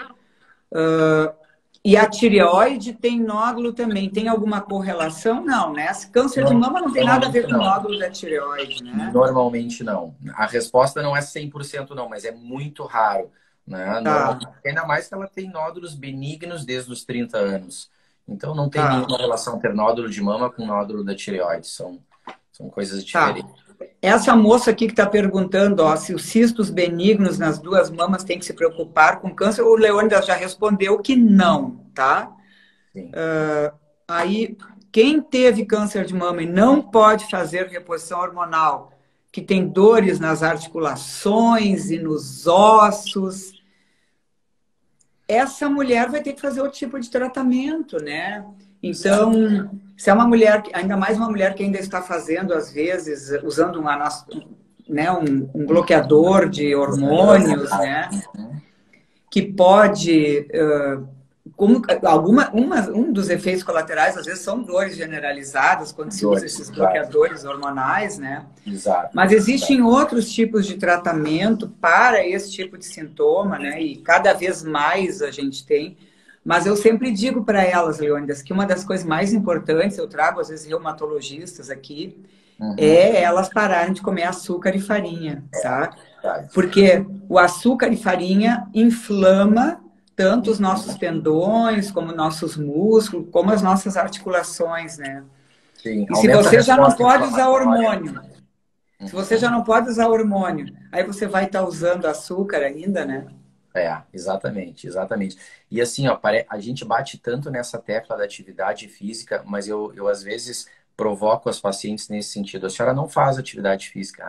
e a tireoide tem nódulo também. Tem alguma correlação? Não, né? Câncer de mama não tem nada a ver com nódulo da tireoide, né? Normalmente não. A resposta não é 100% não, mas é muito raro. Né? Ainda mais que ela tem nódulos benignos desde os 30 anos. Então não tem nenhuma relação ter nódulo de mama com nódulo da tireoide. São coisas diferentes. Essa moça aqui que está perguntando se os cistos benignos nas duas mamas tem que se preocupar com câncer, o Leônidas já respondeu que não, tá? Sim. Aí, quem teve câncer de mama e não pode fazer reposição hormonal, que tem dores nas articulações e nos ossos, essa mulher vai ter que fazer outro tipo de tratamento, né? Então, se é uma mulher, ainda mais uma mulher que ainda está fazendo, às vezes, usando um bloqueador de hormônios, né? Que pode... um dos efeitos colaterais, às vezes, são dores generalizadas quando se usa esses bloqueadores hormonais, né? Exato. Mas existem outros tipos de tratamento para esse tipo de sintoma, né? E cada vez mais a gente tem. Mas eu sempre digo para elas, Leônidas, que uma das coisas mais importantes, eu trago às vezes reumatologistas aqui, é elas pararem de comer açúcar e farinha, tá? Porque o açúcar e farinha inflama tanto os nossos tendões, como nossos músculos, como as nossas articulações, né? Sim, e se você já não pode usar hormônio, se você já não pode usar hormônio, aí você vai estar usando açúcar ainda, né? Exatamente. E assim, ó, a gente bate tanto nessa tecla da atividade física, mas eu às vezes provoco as pacientes nesse sentido. A senhora não faz atividade física.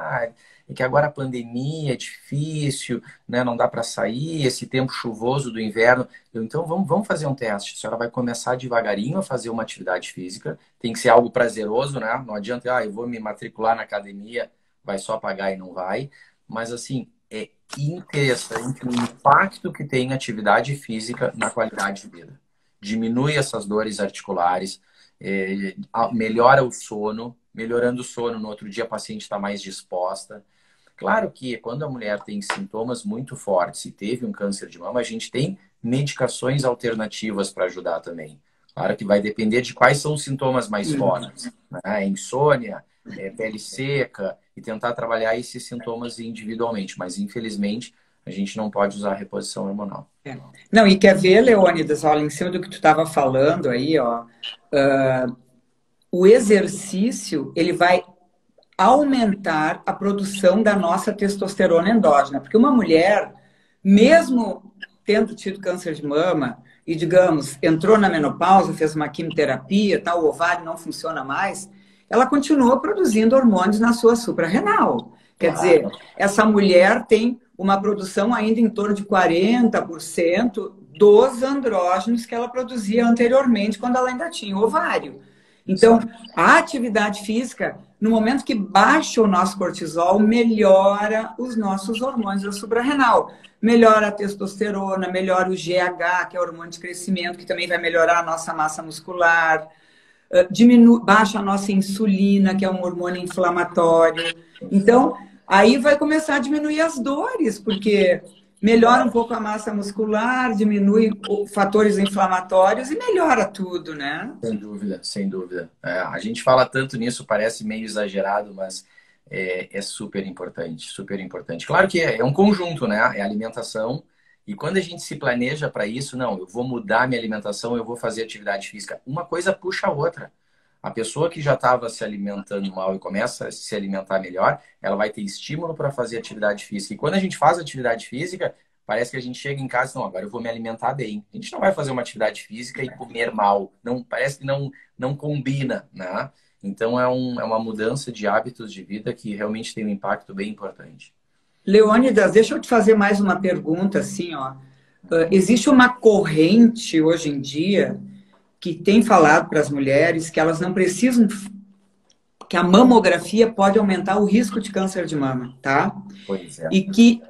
É que agora a pandemia é difícil, né? Não dá para sair, esse tempo chuvoso do inverno. Então vamos fazer um teste. A senhora vai começar devagarinho a fazer uma atividade física. Tem que ser algo prazeroso, né? Não adianta, eu vou me matricular na academia, vai só pagar e não vai. Mas assim, é interessante o impacto que tem a atividade física na qualidade de vida. Diminui essas dores articulares, melhora o sono. Melhorando o sono, no outro dia a paciente está mais disposta. Claro que quando a mulher tem sintomas muito fortes e teve um câncer de mama, a gente tem medicações alternativas para ajudar também. Claro que vai depender de quais são os sintomas mais fortes. Né? Insônia, pele seca, e tentar trabalhar esses sintomas individualmente. Mas, infelizmente, a gente não pode usar a reposição hormonal. Não, e quer ver, Leônidas, olha, em cima do que tu estava falando aí, ó, o exercício, ele vai aumentar a produção da nossa testosterona endógena. Porque uma mulher, mesmo tendo tido câncer de mama e, digamos, entrou na menopausa, fez uma quimioterapia, o ovário não funciona mais, ela continua produzindo hormônios na sua suprarrenal. Quer dizer, essa mulher tem uma produção ainda em torno de 40% dos andrógenos que ela produzia anteriormente, quando ela ainda tinha ovário. Então, a atividade física, no momento que baixa o nosso cortisol, melhora os nossos hormônios da suprarrenal. Melhora a testosterona, melhora o GH, que é o hormônio de crescimento, que também vai melhorar a nossa massa muscular. Baixa a nossa insulina, que é um hormônio inflamatório. Então, aí vai começar a diminuir as dores, porque melhora um pouco a massa muscular, diminui fatores inflamatórios e melhora tudo, né? Sem dúvida. A gente fala tanto nisso, parece meio exagerado, mas é super importante, super importante. Claro que é um conjunto, né? É alimentação. E quando a gente se planeja para isso, não, eu vou mudar minha alimentação, eu vou fazer atividade física. Uma coisa puxa a outra. A pessoa que já estava se alimentando mal e começa a se alimentar melhor, ela vai ter estímulo para fazer atividade física. E quando a gente faz atividade física, parece que a gente chega em casa e não, agora eu vou me alimentar bem. A gente não vai fazer uma atividade física e comer mal. Não, parece que não combina, né? Então é uma mudança de hábitos de vida que realmente tem um impacto bem importante. Leônidas, deixa eu te fazer mais uma pergunta, assim, ó. Existe uma corrente hoje em dia que tem falado para as mulheres que elas não precisam, que a mamografia pode aumentar o risco de câncer de mama, tá? Pois é. E que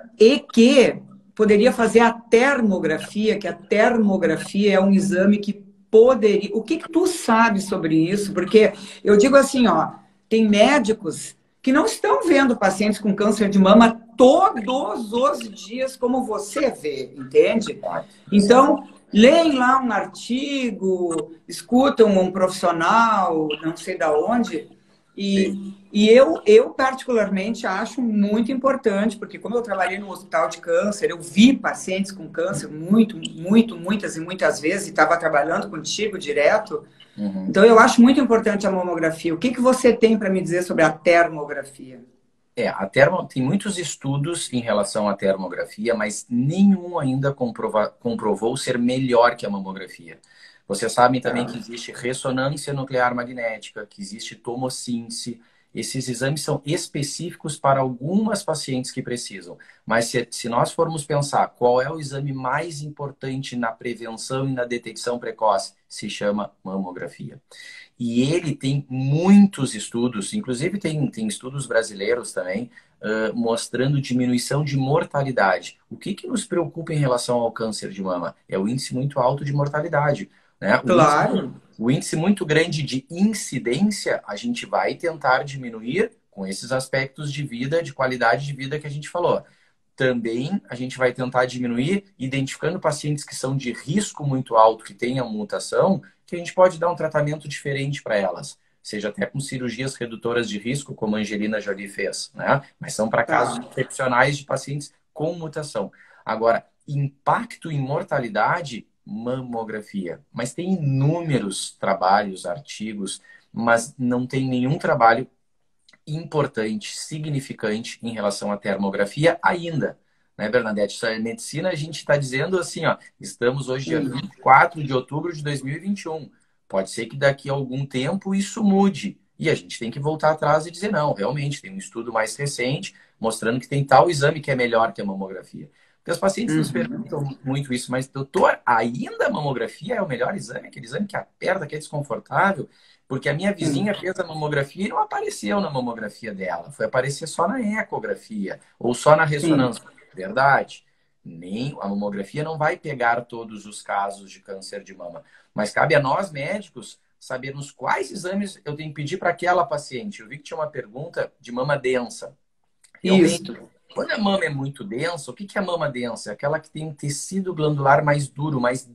poderia fazer a termografia, que a termografia é um exame que poderia... O que tu sabe sobre isso? Porque eu digo assim, ó, tem médicos que não estão vendo pacientes com câncer de mama todos os dias como você vê, entende? Então, leem lá um artigo, escutam um profissional, não sei da onde, e eu particularmente acho muito importante, porque como eu trabalhei no hospital de câncer, eu vi pacientes com câncer muitas e muitas vezes, e estava trabalhando contigo direto. Uhum. Então, eu acho muito importante a mamografia. O que você tem para me dizer sobre a termografia? Tem muitos estudos em relação à termografia, mas nenhum ainda comprovou ser melhor que a mamografia. Vocês sabem também que existe ressonância nuclear magnética, que existe tomossíntese. Esses exames são específicos para algumas pacientes que precisam. Mas se nós formos pensar qual é o exame mais importante na prevenção e na detecção precoce, se chama mamografia. E ele tem muitos estudos, inclusive tem estudos brasileiros também, mostrando diminuição de mortalidade. O que nos preocupa em relação ao câncer de mama? É o índice muito alto de mortalidade, né? Claro. O índice muito grande de incidência, a gente vai tentar diminuir com esses aspectos de vida, de qualidade de vida que a gente falou. Também a gente vai tentar diminuir identificando pacientes que são de risco muito alto, que tenham mutação, que a gente pode dar um tratamento diferente para elas. Seja até com cirurgias redutoras de risco, como a Angelina Jolie fez, né? Mas são para casos excepcionais de pacientes com mutação. Agora, impacto em mortalidade, mamografia. Mas tem inúmeros trabalhos, artigos, mas não tem nenhum trabalho importante, significante em relação à termografia ainda. Né, Bernadette? Isso é medicina, a gente está dizendo assim, ó, estamos hoje dia 24 de outubro de 2021. Pode ser que daqui a algum tempo isso mude. E a gente tem que voltar atrás e dizer, não, realmente, tem um estudo mais recente mostrando que tem tal exame que é melhor que a mamografia. Porque os pacientes nos perguntam muito isso, mas doutor, ainda a mamografia é o melhor exame? Aquele exame que aperta, que é desconfortável? Porque a minha vizinha fez a mamografia e não apareceu na mamografia dela. Foi aparecer só na ecografia ou só na ressonância. Verdade. Nem a mamografia não vai pegar todos os casos de câncer de mama. Mas cabe a nós, médicos, sabermos quais exames eu tenho que pedir para aquela paciente. Eu vi que tinha uma pergunta de mama densa. Realmente, quando a mama é muito densa, o que é a mama densa? É aquela que tem um tecido glandular mais duro, mais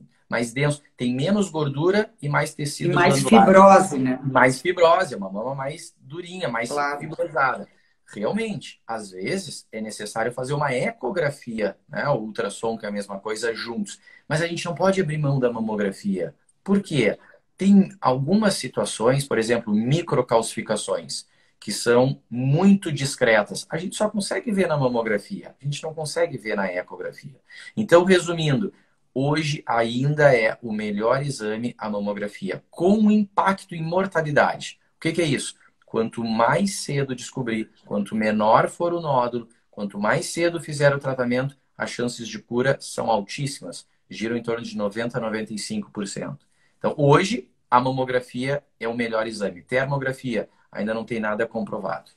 denso, tem menos gordura e mais tecido glandular. E mais fibrose, né? Mais fibrose, é uma mama mais durinha, mais fibrosada. Realmente, às vezes, é necessário fazer uma ecografia, né? O ultrassom, que é a mesma coisa, juntos. Mas a gente não pode abrir mão da mamografia. Por quê? Tem algumas situações, por exemplo, microcalcificações, que são muito discretas. A gente só consegue ver na mamografia, a gente não consegue ver na ecografia. Então, resumindo, hoje ainda é o melhor exame a mamografia, com impacto em mortalidade. O que é isso? Quanto mais cedo descobrir, quanto menor for o nódulo, quanto mais cedo fizer o tratamento, as chances de cura são altíssimas, giram em torno de 90% a 95%. Então, hoje, a mamografia é o melhor exame. Termografia, ainda não tem nada comprovado.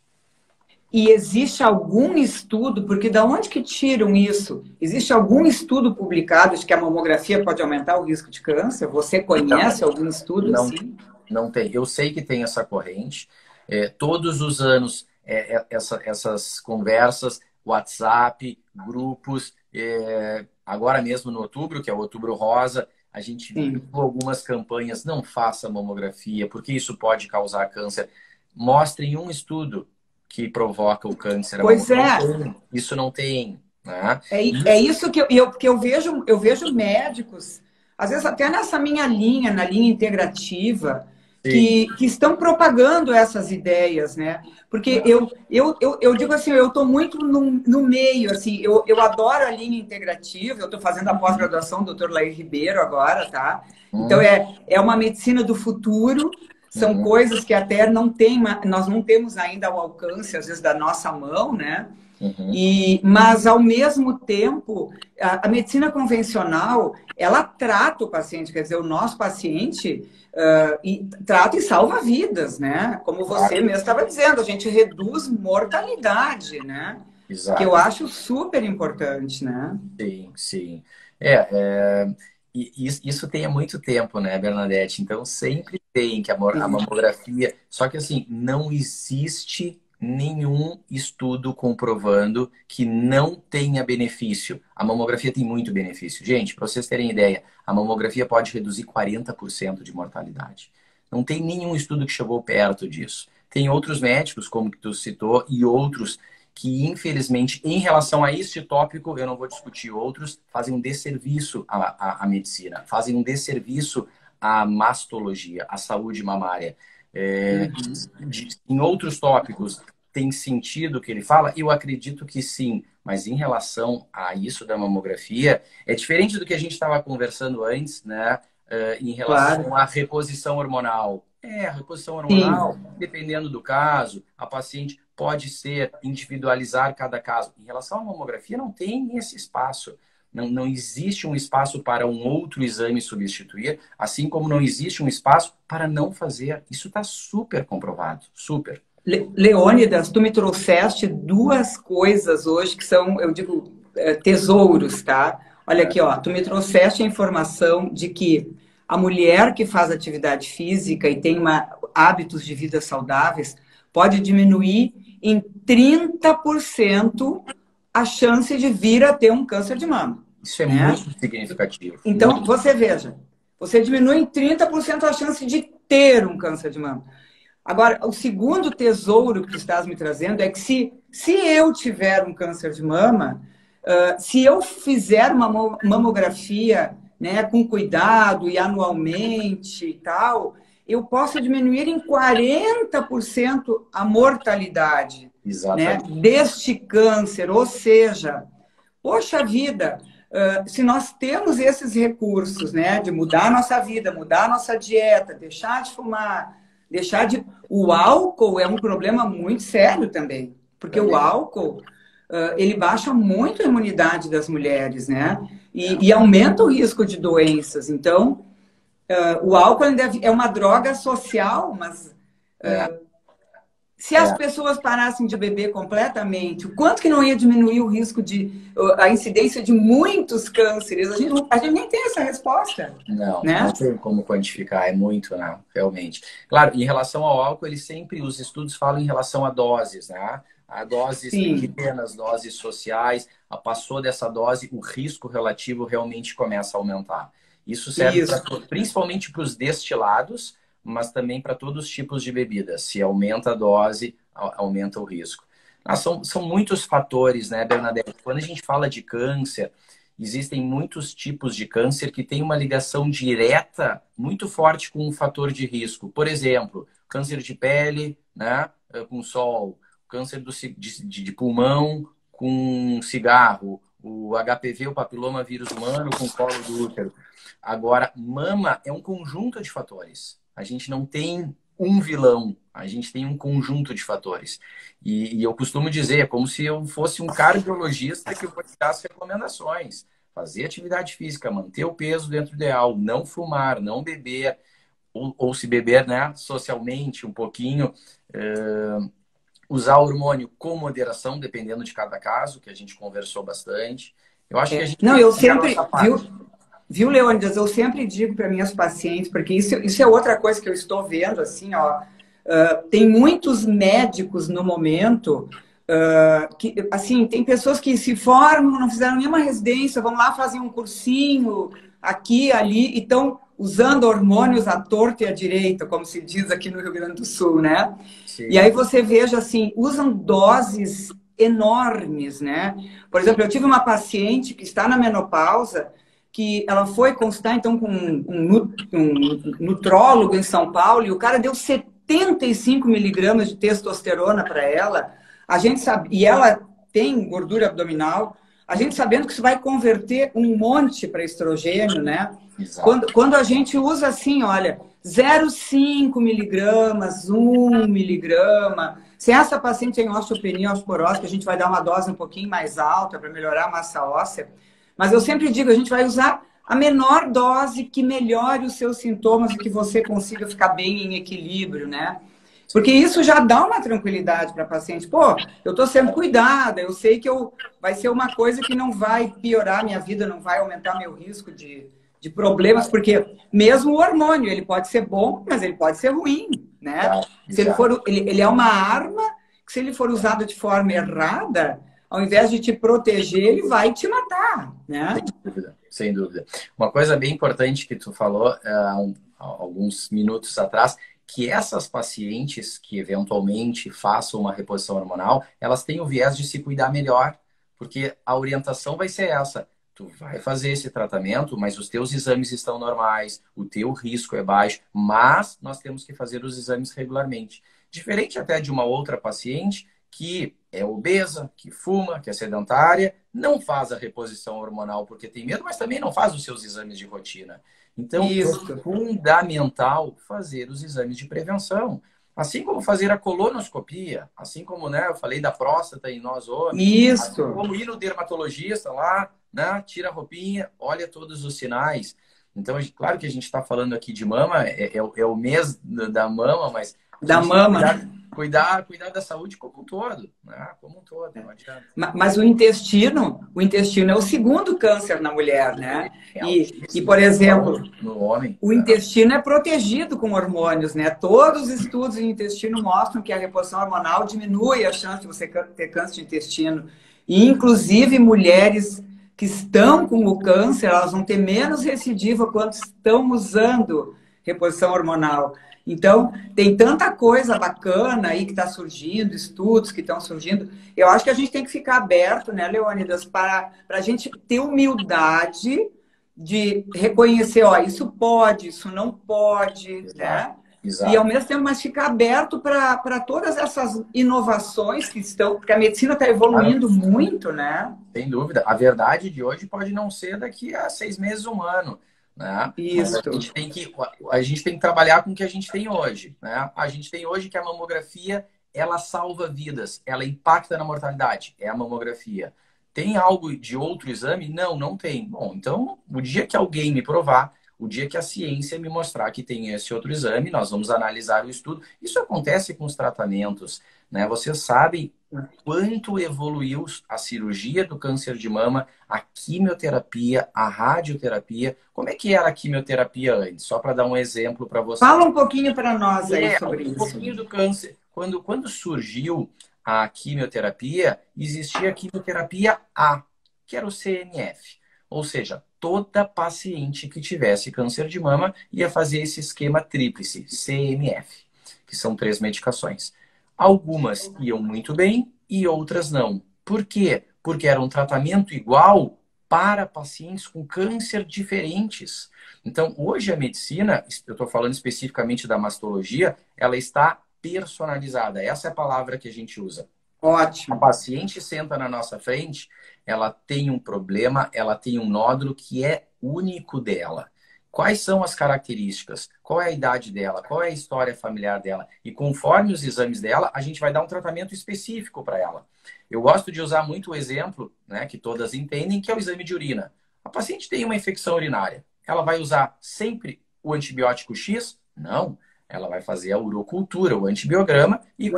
E existe algum estudo, porque da onde que tiram isso? Existe algum estudo publicado de que a mamografia pode aumentar o risco de câncer? Você conhece algum estudo não, assim? Não tem. Eu sei que tem essa corrente. Todos os anos, essas conversas, WhatsApp, grupos, agora mesmo no outubro, que é o Outubro Rosa, a gente viu algumas campanhas, não faça mamografia, porque isso pode causar câncer. Mostrem um estudo que provoca o câncer. Pois Isso não tem. Né? É isso que eu vejo médicos, às vezes até nessa minha linha, na linha integrativa, que estão propagando essas ideias, né? Porque eu digo assim, eu estou muito no meio, assim, eu adoro a linha integrativa, eu estou fazendo a pós-graduação do Dr. Lair Ribeiro agora, tá? Então, é uma medicina do futuro, são coisas que até nós não temos ainda ao alcance, às vezes, da nossa mão, né? Mas, ao mesmo tempo, a medicina convencional, ela trata o paciente, quer dizer, o nosso paciente trata e salva vidas, né? Como você mesmo estava dizendo, a gente reduz mortalidade, né? Exato. Que eu acho super importante, né? Sim, sim. E isso tem há muito tempo, né, Bernadette? Então, sempre tem que a mamografia... Só que, assim, não existe nenhum estudo comprovando que não tenha benefício. A mamografia tem muito benefício. Gente, para vocês terem ideia, a mamografia pode reduzir 40% de mortalidade. Não tem nenhum estudo que chegou perto disso. Tem outros médicos, como que tu citou, e outros que, infelizmente, em relação a este tópico, eu não vou discutir outros, fazem um desserviço à medicina, fazem um desserviço à mastologia, à saúde mamária. Em outros tópicos, tem sentido o que ele fala? Eu acredito que sim, mas em relação a isso da mamografia, é diferente do que a gente estava conversando antes, né? Em relação à reposição hormonal. A reposição hormonal, dependendo do caso, a paciente pode ser individualizar cada caso. Em relação à mamografia, não tem esse espaço. Não existe um espaço para um outro exame substituir, assim como não existe um espaço para não fazer. Isso está super comprovado, super. Leônidas, tu me trouxeste duas coisas hoje que são, eu digo, tesouros, tá? Olha aqui, ó, tu me trouxeste a informação de que a mulher que faz atividade física e tem hábitos de vida saudáveis pode diminuir em 30% a chance de vir a ter um câncer de mama. Isso é muito significativo. Então, você veja, você diminui em 30% a chance de ter um câncer de mama. Agora, o segundo tesouro que tu estás me trazendo é que se eu tiver um câncer de mama, se eu fizer uma mamografia, né, com cuidado e anualmente e tal, eu posso diminuir em 40% a mortalidade, né, deste câncer. Ou seja, poxa vida, se nós temos esses recursos, né, de mudar a nossa vida, mudar a nossa dieta, deixar de fumar, o álcool é um problema muito sério também, porque o álcool ele baixa muito a imunidade das mulheres, né? E aumenta o risco de doenças. Então, o álcool é uma droga social, mas se as pessoas parassem de beber completamente, o quanto que não ia diminuir o risco a incidência de muitos cânceres? A gente nem tem essa resposta. Não, né? Não tem como quantificar, é muito, né? Realmente. Claro, em relação ao álcool, os estudos falam em relação a doses, né? A doses pequenas, doses sociais, passou dessa dose, o risco relativo realmente começa a aumentar. Isso serve principalmente para os destilados, mas também para todos os tipos de bebidas. Se aumenta a dose, aumenta o risco. São muitos fatores, né, Bernadette? Quando a gente fala de câncer, existem muitos tipos de câncer que têm uma ligação direta muito forte com um fator de risco. Por exemplo, câncer de pele, né, com sol, câncer de pulmão com cigarro, o HPV, o papiloma vírus humano com colo do útero. Agora, mama é um conjunto de fatores. A gente não tem um vilão, a gente tem um conjunto de fatores. E eu costumo dizer, é como se eu fosse um cardiologista que eu vou dar as recomendações. Fazer atividade física, manter o peso dentro do ideal, não fumar, não beber, ou se beber, né, socialmente um pouquinho, usar hormônio com moderação, dependendo de cada caso, que a gente conversou bastante. Eu acho que a gente... Não, eu sempre... Viu, Leônidas? Eu sempre digo para minhas pacientes, porque isso é outra coisa que eu estou vendo, assim, ó. Tem muitos médicos no momento que, assim, tem pessoas que se formam, não fizeram nenhuma residência, vão lá fazer um cursinho aqui, ali, e estão usando hormônios à torta e à direita, como se diz aqui no Rio Grande do Sul, né? Sim. E aí você veja, assim, usam doses enormes, né? Por exemplo, eu tive uma paciente que está na menopausa, que ela foi consultar, então, com um nutrólogo em São Paulo, e o cara deu 75 miligramas de testosterona para ela. A gente sabe, e ela tem gordura abdominal, a gente sabendo que isso vai converter um monte para estrogênio, né? Quando a gente usa assim, olha, 0,5 miligramas, 1 miligrama. Se essa paciente tem osteopenia, osteoporose, que a gente vai dar uma dose um pouquinho mais alta para melhorar a massa óssea. Mas eu sempre digo, a gente vai usar a menor dose que melhore os seus sintomas e que você consiga ficar bem em equilíbrio, né? Porque isso já dá uma tranquilidade para a paciente. Pô, eu estou sendo cuidada, eu sei que vai ser uma coisa que não vai piorar a minha vida, não vai aumentar meu risco de problemas, porque mesmo o hormônio, ele pode ser bom, mas ele pode ser ruim, né? Se ele é uma arma que, se ele for usado de forma errada, ao invés de te proteger, ele vai te matar, né? Sem dúvida, sem dúvida. Uma coisa bem importante que tu falou há alguns minutos atrás, que essas pacientes que eventualmente façam uma reposição hormonal, elas têm o viés de se cuidar melhor, porque a orientação vai ser essa. Tu vai fazer esse tratamento, mas os teus exames estão normais, o teu risco é baixo, mas nós temos que fazer os exames regularmente. Diferente até de uma outra paciente que é obesa, que fuma, que é sedentária, não faz a reposição hormonal porque tem medo, mas também não faz os seus exames de rotina. Então, é fundamental fazer os exames de prevenção. Assim como fazer a colonoscopia, assim como, né, eu falei da próstata em nós homens, assim como ir no dermatologista lá, né, tira a roupinha, olha todos os sinais. Então, claro que a gente está falando aqui de mama, é o mês da mama, mas... Da mama. Cuidar da saúde como um todo, né? Como um todo, não adianta. Mas o intestino é o segundo câncer na mulher, né? E por exemplo, no homem, o intestino é protegido com hormônios, né? Todos os estudos em intestino mostram que a reposição hormonal diminui a chance de você ter câncer de intestino. E, inclusive, mulheres que estão com o câncer, elas vão ter menos recidiva quando estão usando reposição hormonal. Então, tem tanta coisa bacana aí que está surgindo, estudos que estão surgindo. Eu acho que a gente tem que ficar aberto, né, Leônidas, para a gente ter humildade de reconhecer, ó, isso pode, isso não pode, né? Exato. E ao mesmo tempo, mas ficar aberto para todas essas inovações que estão, porque a medicina está evoluindo muito, né? Sem dúvida. A verdade de hoje pode não ser daqui a 6 meses, 1 ano. Né? Isso. A gente tem que trabalhar com o que a gente tem hoje. Né? A gente tem hoje que a mamografia, ela salva vidas, ela impacta na mortalidade. É a mamografia. Tem algo de outro exame? Não, não tem. Bom, então, o dia que alguém me provar, o dia que a ciência me mostrar que tem esse outro exame, nós vamos analisar o estudo. Isso acontece com os tratamentos. Né? Vocês sabem o quanto evoluiu a cirurgia do câncer de mama, a quimioterapia, a radioterapia. Como é que era a quimioterapia antes? Só para dar um exemplo para vocês. Fala um pouquinho para nós aí sobre isso. Um pouquinho do câncer. Quando surgiu a quimioterapia, existia a quimioterapia A, que era o CMF. Ou seja, toda paciente que tivesse câncer de mama ia fazer esse esquema tríplice, CMF, que são 3 medicações. Algumas iam muito bem e outras não. Por quê? Porque era um tratamento igual para pacientes com câncer diferentes. Então, hoje a medicina, eu estou falando especificamente da mastologia, ela está personalizada. Essa é a palavra que a gente usa. Ótimo. A paciente senta na nossa frente, ela tem um problema, ela tem um nódulo que é único dela. Quais são as características? Qual é a idade dela? Qual é a história familiar dela? E conforme os exames dela, a gente vai dar um tratamento específico para ela. Eu gosto de usar muito o exemplo, né, que todas entendem, que é o exame de urina. A paciente tem uma infecção urinária. Ela vai usar sempre o antibiótico X? Não. Ela vai fazer a urocultura, o antibiograma, e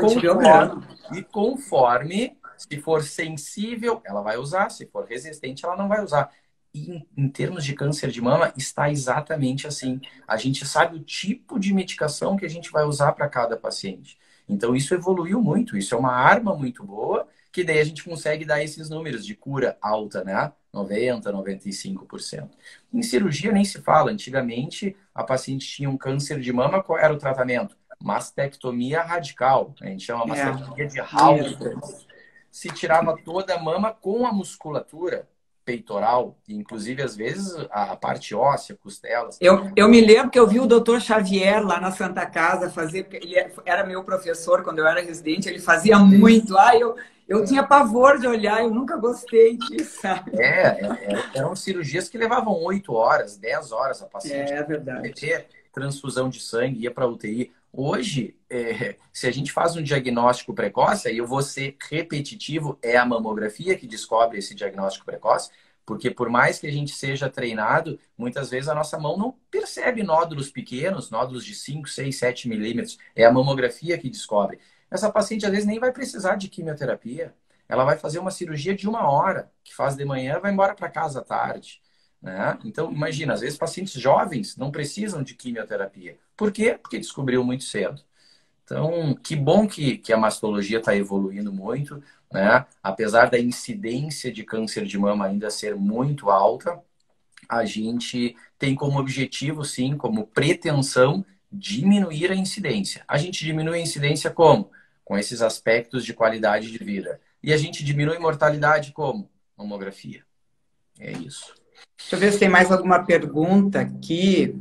conforme, se for sensível, ela vai usar. Se for resistente, ela não vai usar. E em termos de câncer de mama, está exatamente assim. A gente sabe o tipo de medicação que a gente vai usar para cada paciente. Então, isso evoluiu muito. Isso é uma arma muito boa, que daí a gente consegue dar esses números de cura alta, né? 90%, 95%. Em cirurgia nem se fala. Antigamente, a paciente tinha um câncer de mama, qual era o tratamento? Mastectomia radical. A gente chama mastectomia de Hauser. Se tirava toda a mama com a musculatura. peitoral, inclusive às vezes a parte óssea, costelas. Eu me lembro que eu vi o doutor Xavier lá na Santa Casa fazer, porque ele era meu professor quando eu era residente, ele fazia muito. Eu tinha pavor de olhar, eu nunca gostei disso, sabe? Eram cirurgias que levavam 8 horas, 10 horas a paciente. É verdade. Transfusão de sangue, ia para UTI. Hoje, se a gente faz um diagnóstico precoce, aí eu vou ser repetitivo, é a mamografia que descobre esse diagnóstico precoce, porque por mais que a gente seja treinado, muitas vezes a nossa mão não percebe nódulos pequenos, nódulos de 5, 6, 7 milímetros. É a mamografia que descobre. Essa paciente, às vezes, nem vai precisar de quimioterapia. Ela vai fazer uma cirurgia de 1 hora, que faz de manhã, vai embora para casa à tarde. Né? Então, imagina, às vezes pacientes jovens não precisam de quimioterapia. Por quê? Porque descobriu muito cedo. Então, que bom que a mastologia está evoluindo muito, né? Apesar da incidência de câncer de mama ainda ser muito alta, a gente tem como objetivo, sim, como pretensão, diminuir a incidência. A gente diminui a incidência como? Com esses aspectos de qualidade de vida. E a gente diminui a mortalidade como? Mamografia. É isso. Deixa eu ver se tem mais alguma pergunta aqui.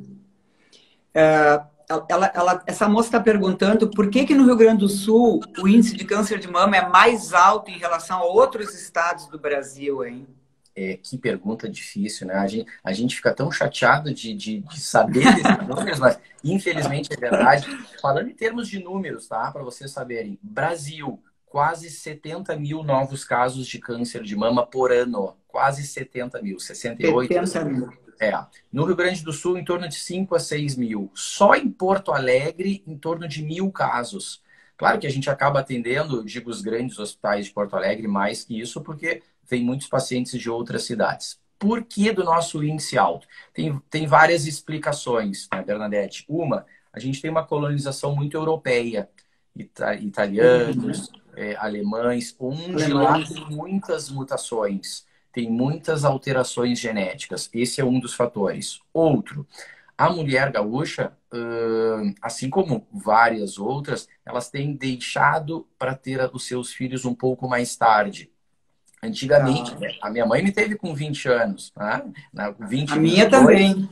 Essa moça está perguntando por que no Rio Grande do Sul o índice de câncer de mama é mais alto em relação a outros estados do Brasil, hein? Que pergunta difícil, né? A gente fica tão chateado de saber desses números, mas infelizmente é verdade. Falando em termos de números, tá? Para vocês saberem, Brasil, quase 70 mil novos casos de câncer de mama por ano. Quase 70 mil, 68. 70 mil. No Rio Grande do Sul, em torno de 5 a 6 mil. Só em Porto Alegre, em torno de 1.000 casos. Claro que a gente acaba atendendo, digo, os grandes hospitais de Porto Alegre mais que isso, porque vem muitos pacientes de outras cidades. Por que do nosso índice alto? Tem várias explicações, né, Bernadette? Uma, a gente tem uma colonização muito europeia. Italianos, alemães, onde lá tem muitas mutações, tem muitas alterações genéticas. Esse é um dos fatores. Outro, a mulher gaúcha, assim como várias outras, elas têm deixado para ter os seus filhos um pouco mais tarde. Antigamente, a minha mãe me teve com 20 anos, né? 20, a minha 22, também.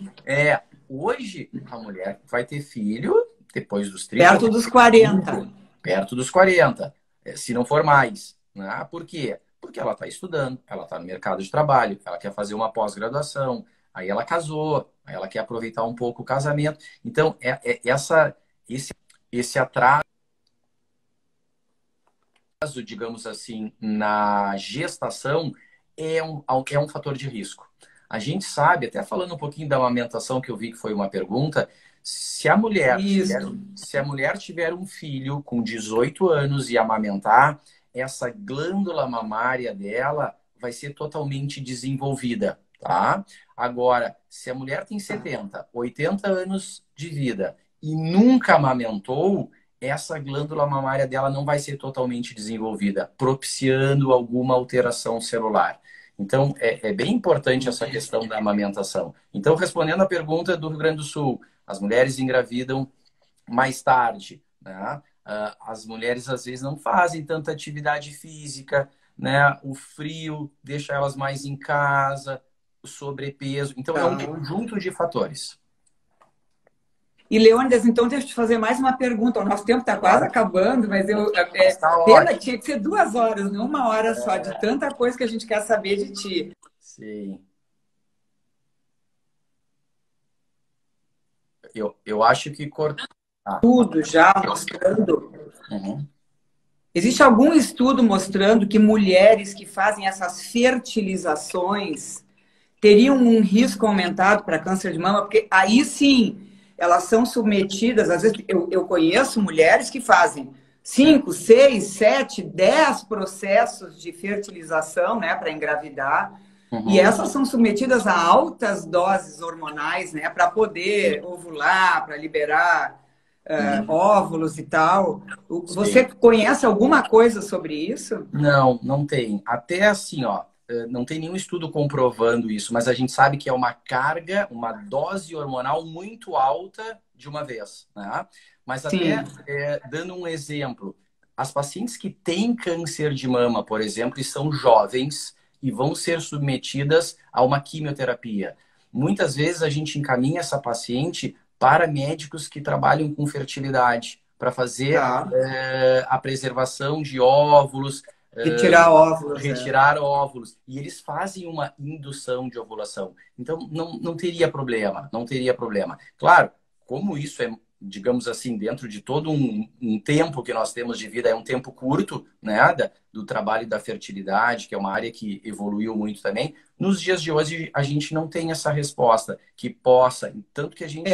Hoje, a mulher vai ter filho depois dos 30. Perto dos 40. Perto dos 40, se não for mais. Né? Por quê? Porque ela está estudando, ela está no mercado de trabalho, ela quer fazer uma pós-graduação, aí ela casou, aí ela quer aproveitar um pouco o casamento. Então, esse atraso, digamos assim, na gestação é um fator de risco. A gente sabe, até falando um pouquinho da amamentação, que eu vi que foi uma pergunta, se a mulher tiver um filho com 18 anos e amamentar, essa glândula mamária dela vai ser totalmente desenvolvida, tá? Agora, se a mulher tem 70, 80 anos de vida e nunca amamentou, essa glândula mamária dela não vai ser totalmente desenvolvida, propiciando alguma alteração celular. Então, é bem importante essa questão da amamentação. Então, respondendo à pergunta do Rio Grande do Sul, as mulheres engravidam mais tarde, né? As mulheres, às vezes, não fazem tanta atividade física, né? O frio deixa elas mais em casa, o sobrepeso. Então, é um conjunto de fatores. E, Leônidas, então, deixa eu te fazer mais uma pergunta. O nosso tempo está quase acabando, mas pena, tinha que ser 2 horas, não 1 hora só, de tanta coisa que a gente quer saber de ti. Sim. Eu acho que cortar. Tudo já mostrando. Existe algum estudo mostrando que mulheres que fazem essas fertilizações teriam um risco aumentado para câncer de mama? Porque aí sim, elas são submetidas, às vezes eu conheço mulheres que fazem 5, 6, 7, 10 processos de fertilização, né, para engravidar. E essas são submetidas a altas doses hormonais, né, para poder ovular, para liberar óvulos e tal. Você conhece alguma coisa sobre isso? Não, não tem. Até assim, ó, não tem nenhum estudo comprovando isso, mas a gente sabe que é uma carga, uma dose hormonal muito alta de uma vez, né? Mas até dando um exemplo, as pacientes que têm câncer de mama, por exemplo, e são jovens, e vão ser submetidas a uma quimioterapia. Muitas vezes a gente encaminha essa paciente para médicos que trabalham com fertilidade, para fazer a preservação de óvulos, Retirar óvulos. retirar óvulos. E eles fazem uma indução de ovulação. Então, não teria problema, não teria problema. Claro, como isso é, digamos assim, dentro de todo um tempo que nós temos de vida, é um tempo curto, né, do trabalho da fertilidade, que é uma área que evoluiu muito também. Nos dias de hoje, a gente não tem essa resposta que possa, tanto que a gente...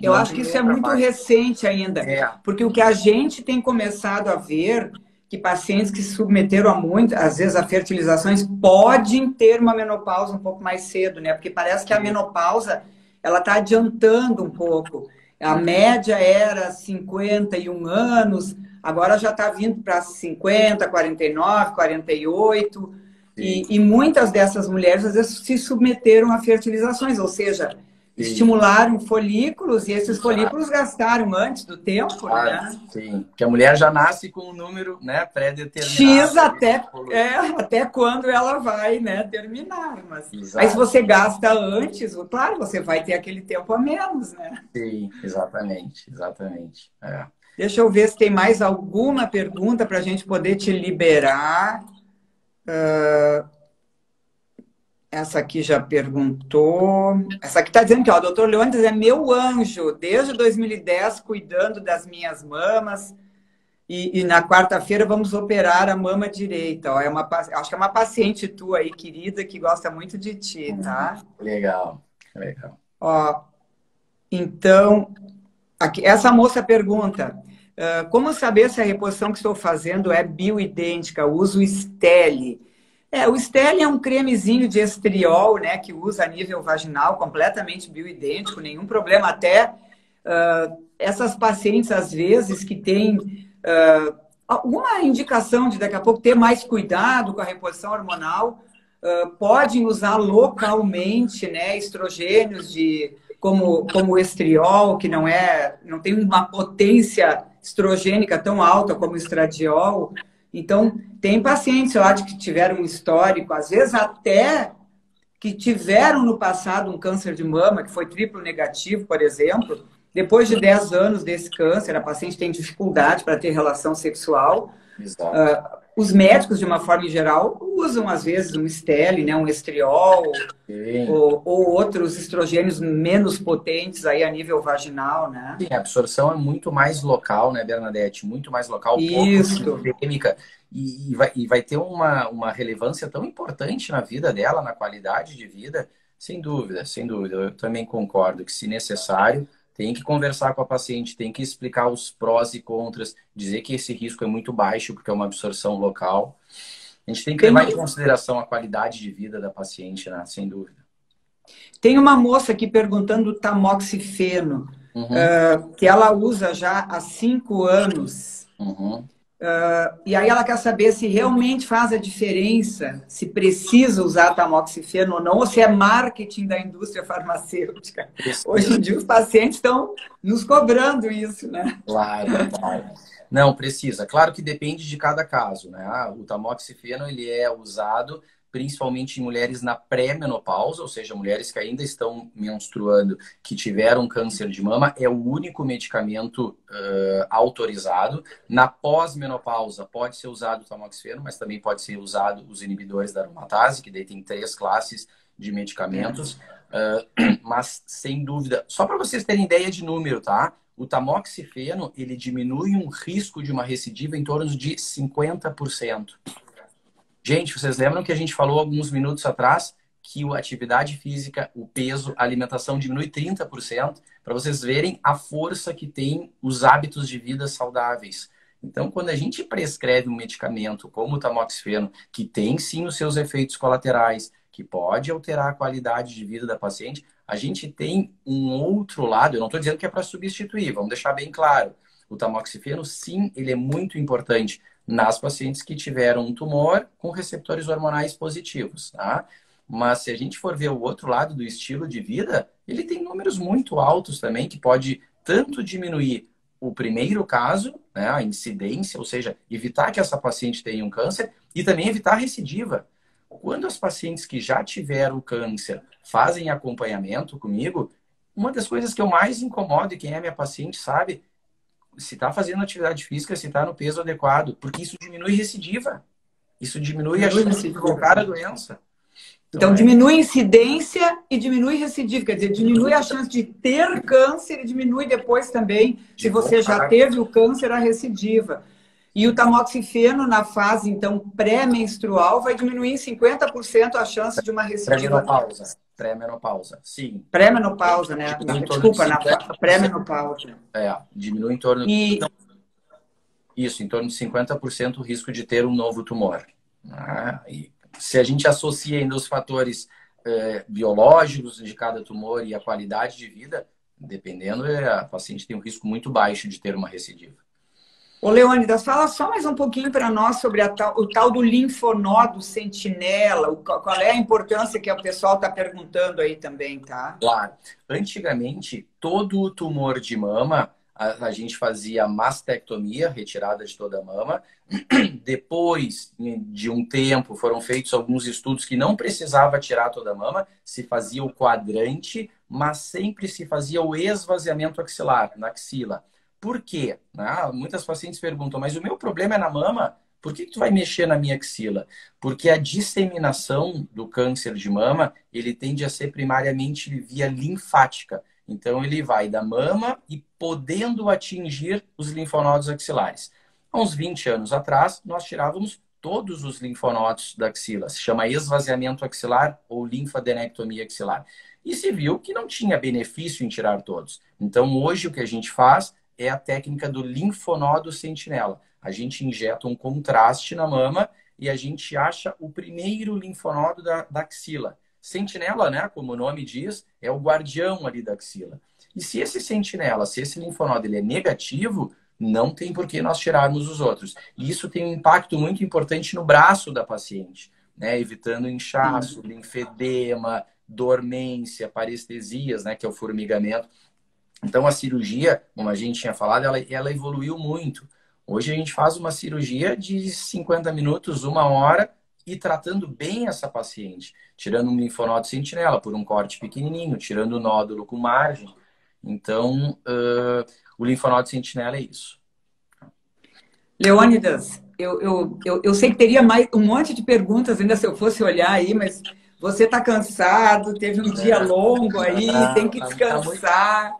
Eu acho que isso é muito recente ainda, porque o que a gente tem começado a ver, que pacientes que se submeteram às vezes, a fertilizações, podem ter uma menopausa um pouco mais cedo, né? Porque parece que a menopausa, ela está adiantando um pouco. A média era 51 anos, agora já está vindo para 50, 49, 48. E muitas dessas mulheres, às vezes, se submeteram a fertilizações, ou seja, estimularam folículos e esses folículos gastaram antes do tempo, né? Sim, que a mulher já nasce com um número, né, pré-determinado. X até quando ela vai, né, terminar. Mas aí se você gasta antes, claro, você vai ter aquele tempo a menos, né? Sim, exatamente. Deixa eu ver se tem mais alguma pergunta para a gente poder te liberar. Essa aqui já perguntou. Essa aqui está dizendo que o doutor Leônidas é meu anjo, desde 2010, cuidando das minhas mamas. E na quarta-feira vamos operar a mama direita. Ó, acho que é uma paciente tua aí, querida, que gosta muito de ti, tá? Legal. Ó, então, aqui, essa moça pergunta, como saber se a reposição que estou fazendo é bioidêntica? Uso Steli. O Steli é um cremezinho de estriol, né, que usa a nível vaginal, completamente bioidêntico, nenhum problema. Até essas pacientes, às vezes, que têm alguma indicação de daqui a pouco ter mais cuidado com a reposição hormonal, podem usar localmente, né, estrogênios como o estriol, que não tem uma potência estrogênica tão alta como o estradiol. Então, tem pacientes lá que tiveram um histórico, às vezes até que tiveram no passado um câncer de mama, que foi triplo negativo, por exemplo. Depois de 10 anos desse câncer, a paciente tem dificuldade para ter relação sexual. Os médicos, de uma forma geral, usam, às vezes, um Steli, né, um estriol, ou outros estrogênios menos potentes aí a nível vaginal, né? Sim, a absorção é muito mais local, né, Bernadette? Muito mais local, Isso. pouco sistêmica. E vai ter uma relevância tão importante na vida dela, na qualidade de vida, sem dúvida. Eu também concordo que, se necessário, tem que conversar com a paciente, tem que explicar os prós e contras, dizer que esse risco é muito baixo, porque é uma absorção local. A gente tem que levar em consideração a qualidade de vida da paciente, né? Sem dúvida. Tem uma moça aqui perguntando do tamoxifeno, que ela usa já há 5 anos. E aí ela quer saber se realmente faz a diferença, se precisa usar tamoxifeno ou não, ou se é marketing da indústria farmacêutica. Hoje em dia os pacientes estão nos cobrando isso, né? Claro. Não, precisa. Claro que depende de cada caso, né? O tamoxifeno, ele é usado principalmente em mulheres na pré-menopausa, ou seja, mulheres que ainda estão menstruando, que tiveram câncer de mama, é o único medicamento autorizado. Na pós-menopausa pode ser usado o tamoxifeno, mas também pode ser usado os inibidores da aromatase, que daí tem 3 classes de medicamentos. Mas, sem dúvida, só para vocês terem ideia de número, tá? O tamoxifeno, ele diminui um risco de uma recidiva em torno de 50%. Gente, vocês lembram que a gente falou alguns minutos atrás que a atividade física, o peso, a alimentação diminui 30%, para vocês verem a força que tem os hábitos de vida saudáveis. Então, quando a gente prescreve um medicamento como o tamoxifeno, que tem sim os seus efeitos colaterais, que pode alterar a qualidade de vida da paciente, a gente tem um outro lado. Eu não estou dizendo que é para substituir, vamos deixar bem claro. O tamoxifeno, sim, ele é muito importante nas pacientes que tiveram um tumor com receptores hormonais positivos, tá? Mas se a gente for ver o outro lado do estilo de vida, ele tem números muito altos também, que pode tanto diminuir o primeiro caso, né, a incidência, ou seja, evitar que essa paciente tenha um câncer, e também evitar a recidiva. Quando as pacientes que já tiveram câncer fazem acompanhamento comigo, uma das coisas que eu mais incomodo, e quem é minha paciente sabe, se está fazendo atividade física, se está no peso adequado, porque isso diminui recidiva. Isso diminui a chance de voltar a doença. Então, diminui a incidência e diminui recidiva. Quer dizer, diminui a chance de ter câncer e diminui depois também, se você já teve o câncer, a recidiva. E o tamoxifeno, na fase, então, pré-menstrual, vai diminuir em 50% a chance de uma recidiva. Pré-menopausa, sim. Pré-menopausa, né? Desculpa, na pré-menopausa. Diminui em torno... Isso, em torno de 50% o risco de ter um novo tumor. E se a gente associa ainda os fatores biológicos de cada tumor e a qualidade de vida, dependendo, a paciente tem um risco muito baixo de ter uma recidiva. Ô, Leônidas, fala só mais um pouquinho para nós sobre o tal do linfonodo sentinela, qual é a importância que o pessoal está perguntando aí também, tá? Claro. Antigamente, todo o tumor de mama, a gente fazia mastectomia, retirada de toda a mama. Depois de um tempo, foram feitos alguns estudos que não precisava tirar toda a mama, se fazia o quadrante, mas sempre se fazia o esvaziamento axilar, na axila. Por quê? Muitas pacientes perguntam, mas o meu problema é na mama, por que tu vai mexer na minha axila? Porque a disseminação do câncer de mama, ele tende a ser primariamente via linfática. Então, ele vai da mama e podendo atingir os linfonodos axilares. Há uns 20 anos atrás, nós tirávamos todos os linfonodos da axila. Se chama esvaziamento axilar ou linfadenectomia axilar. E se viu que não tinha benefício em tirar todos. Então, hoje, o que a gente faz é a técnica do linfonodo sentinela. A gente injeta um contraste na mama e a gente acha o primeiro linfonodo da axila. Sentinela, né, como o nome diz, é o guardião ali da axila. E se esse sentinela, se esse linfonodo ele é negativo, não tem por que nós tirarmos os outros. E isso tem um impacto muito importante no braço da paciente, né, evitando inchaço, linfedema, dormência, parestesias, né, que é o formigamento. Então, a cirurgia, como a gente tinha falado, ela evoluiu muito. Hoje a gente faz uma cirurgia de 50 minutos, 1 hora, e tratando bem essa paciente. Tirando um linfonodo sentinela por um corte pequenininho, tirando o nódulo com margem. Então, o linfonodo sentinela é isso. Leônidas, eu sei que teria mais um monte de perguntas ainda se eu fosse olhar aí, mas você está cansado, teve um dia longo aí, tem que descansar.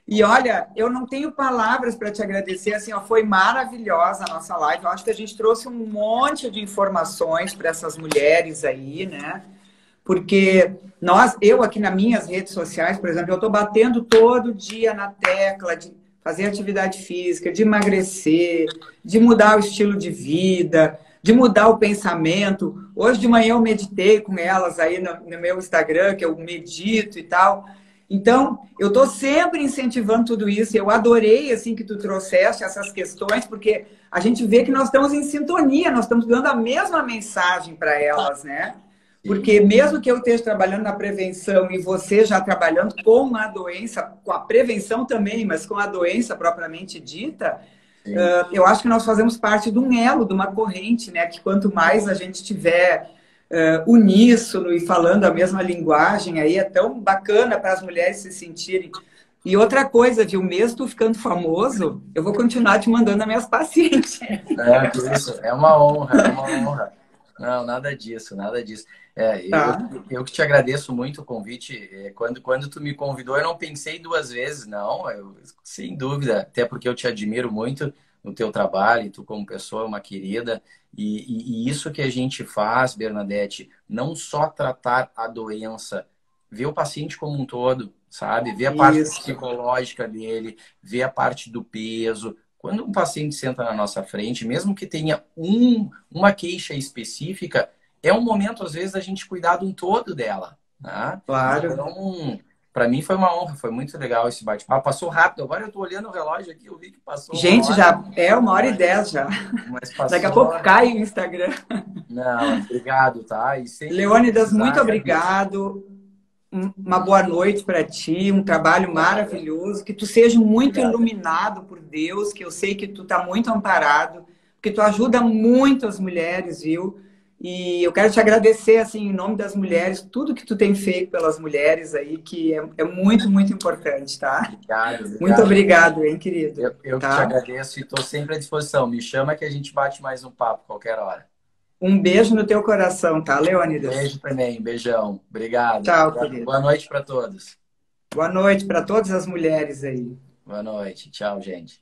E olha, eu não tenho palavras para te agradecer, assim, ó, foi maravilhosa a nossa live. Eu acho que a gente trouxe um monte de informações para essas mulheres aí, né? Porque eu aqui nas minhas redes sociais, por exemplo, eu estou batendo todo dia na tecla de fazer atividade física, de emagrecer, de mudar o estilo de vida, de mudar o pensamento. Hoje de manhã eu meditei com elas aí no meu Instagram, que eu medito e tal. Então, eu estou sempre incentivando tudo isso. Eu adorei assim que tu trouxeste essas questões, porque a gente vê que nós estamos em sintonia, nós estamos dando a mesma mensagem para elas, né? Porque mesmo que eu esteja trabalhando na prevenção e você já trabalhando com a doença, com a prevenção também, mas com a doença propriamente dita, eu acho que nós fazemos parte de um elo, de uma corrente, né? Que quanto mais a gente tiver uníssono e falando a mesma linguagem, aí é tão bacana para as mulheres se sentirem. E outra coisa, viu? Mesmo tu ficando famoso, eu vou continuar te mandando as minhas pacientes. Isso, é uma honra, é uma honra. Não, nada disso, nada disso. Eu que te agradeço muito o convite. Quando tu me convidou, eu não pensei 2 vezes, não. Sem dúvida, até porque eu te admiro muito no teu trabalho, tu como pessoa é uma querida. E isso que a gente faz, Bernadette, não só tratar a doença, ver o paciente como um todo, sabe? Ver a parte psicológica dele, ver a parte do peso. Quando um paciente senta na nossa frente, mesmo que tenha uma queixa específica, é um momento, às vezes, da gente cuidar de um todo dela. Né? Claro. Então, para mim foi uma honra, foi muito legal esse bate-papo. Passou rápido, agora eu estou olhando o relógio aqui, eu vi que passou. Gente, já é 1h10 já. Daqui a pouco cai o Instagram. Não, obrigado, tá? Leônidas, muito obrigado. Uma boa noite para ti, um trabalho maravilhoso, que tu seja muito iluminado por Deus, que eu sei que tu tá muito amparado, porque tu ajuda muito as mulheres, viu? E eu quero te agradecer, assim, em nome das mulheres, tudo que tu tem feito pelas mulheres aí, que é muito, muito importante, tá? Obrigado. Muito obrigado, hein, querido? Eu que te Tá? agradeço e estou sempre à disposição. Me chama que a gente bate mais um papo qualquer hora. Um beijo no teu coração, tá, Leônidas? Beijo também, beijão. Obrigado. Tchau, querido. Boa noite para todos. Boa noite para todas as mulheres aí. Boa noite. Tchau, gente.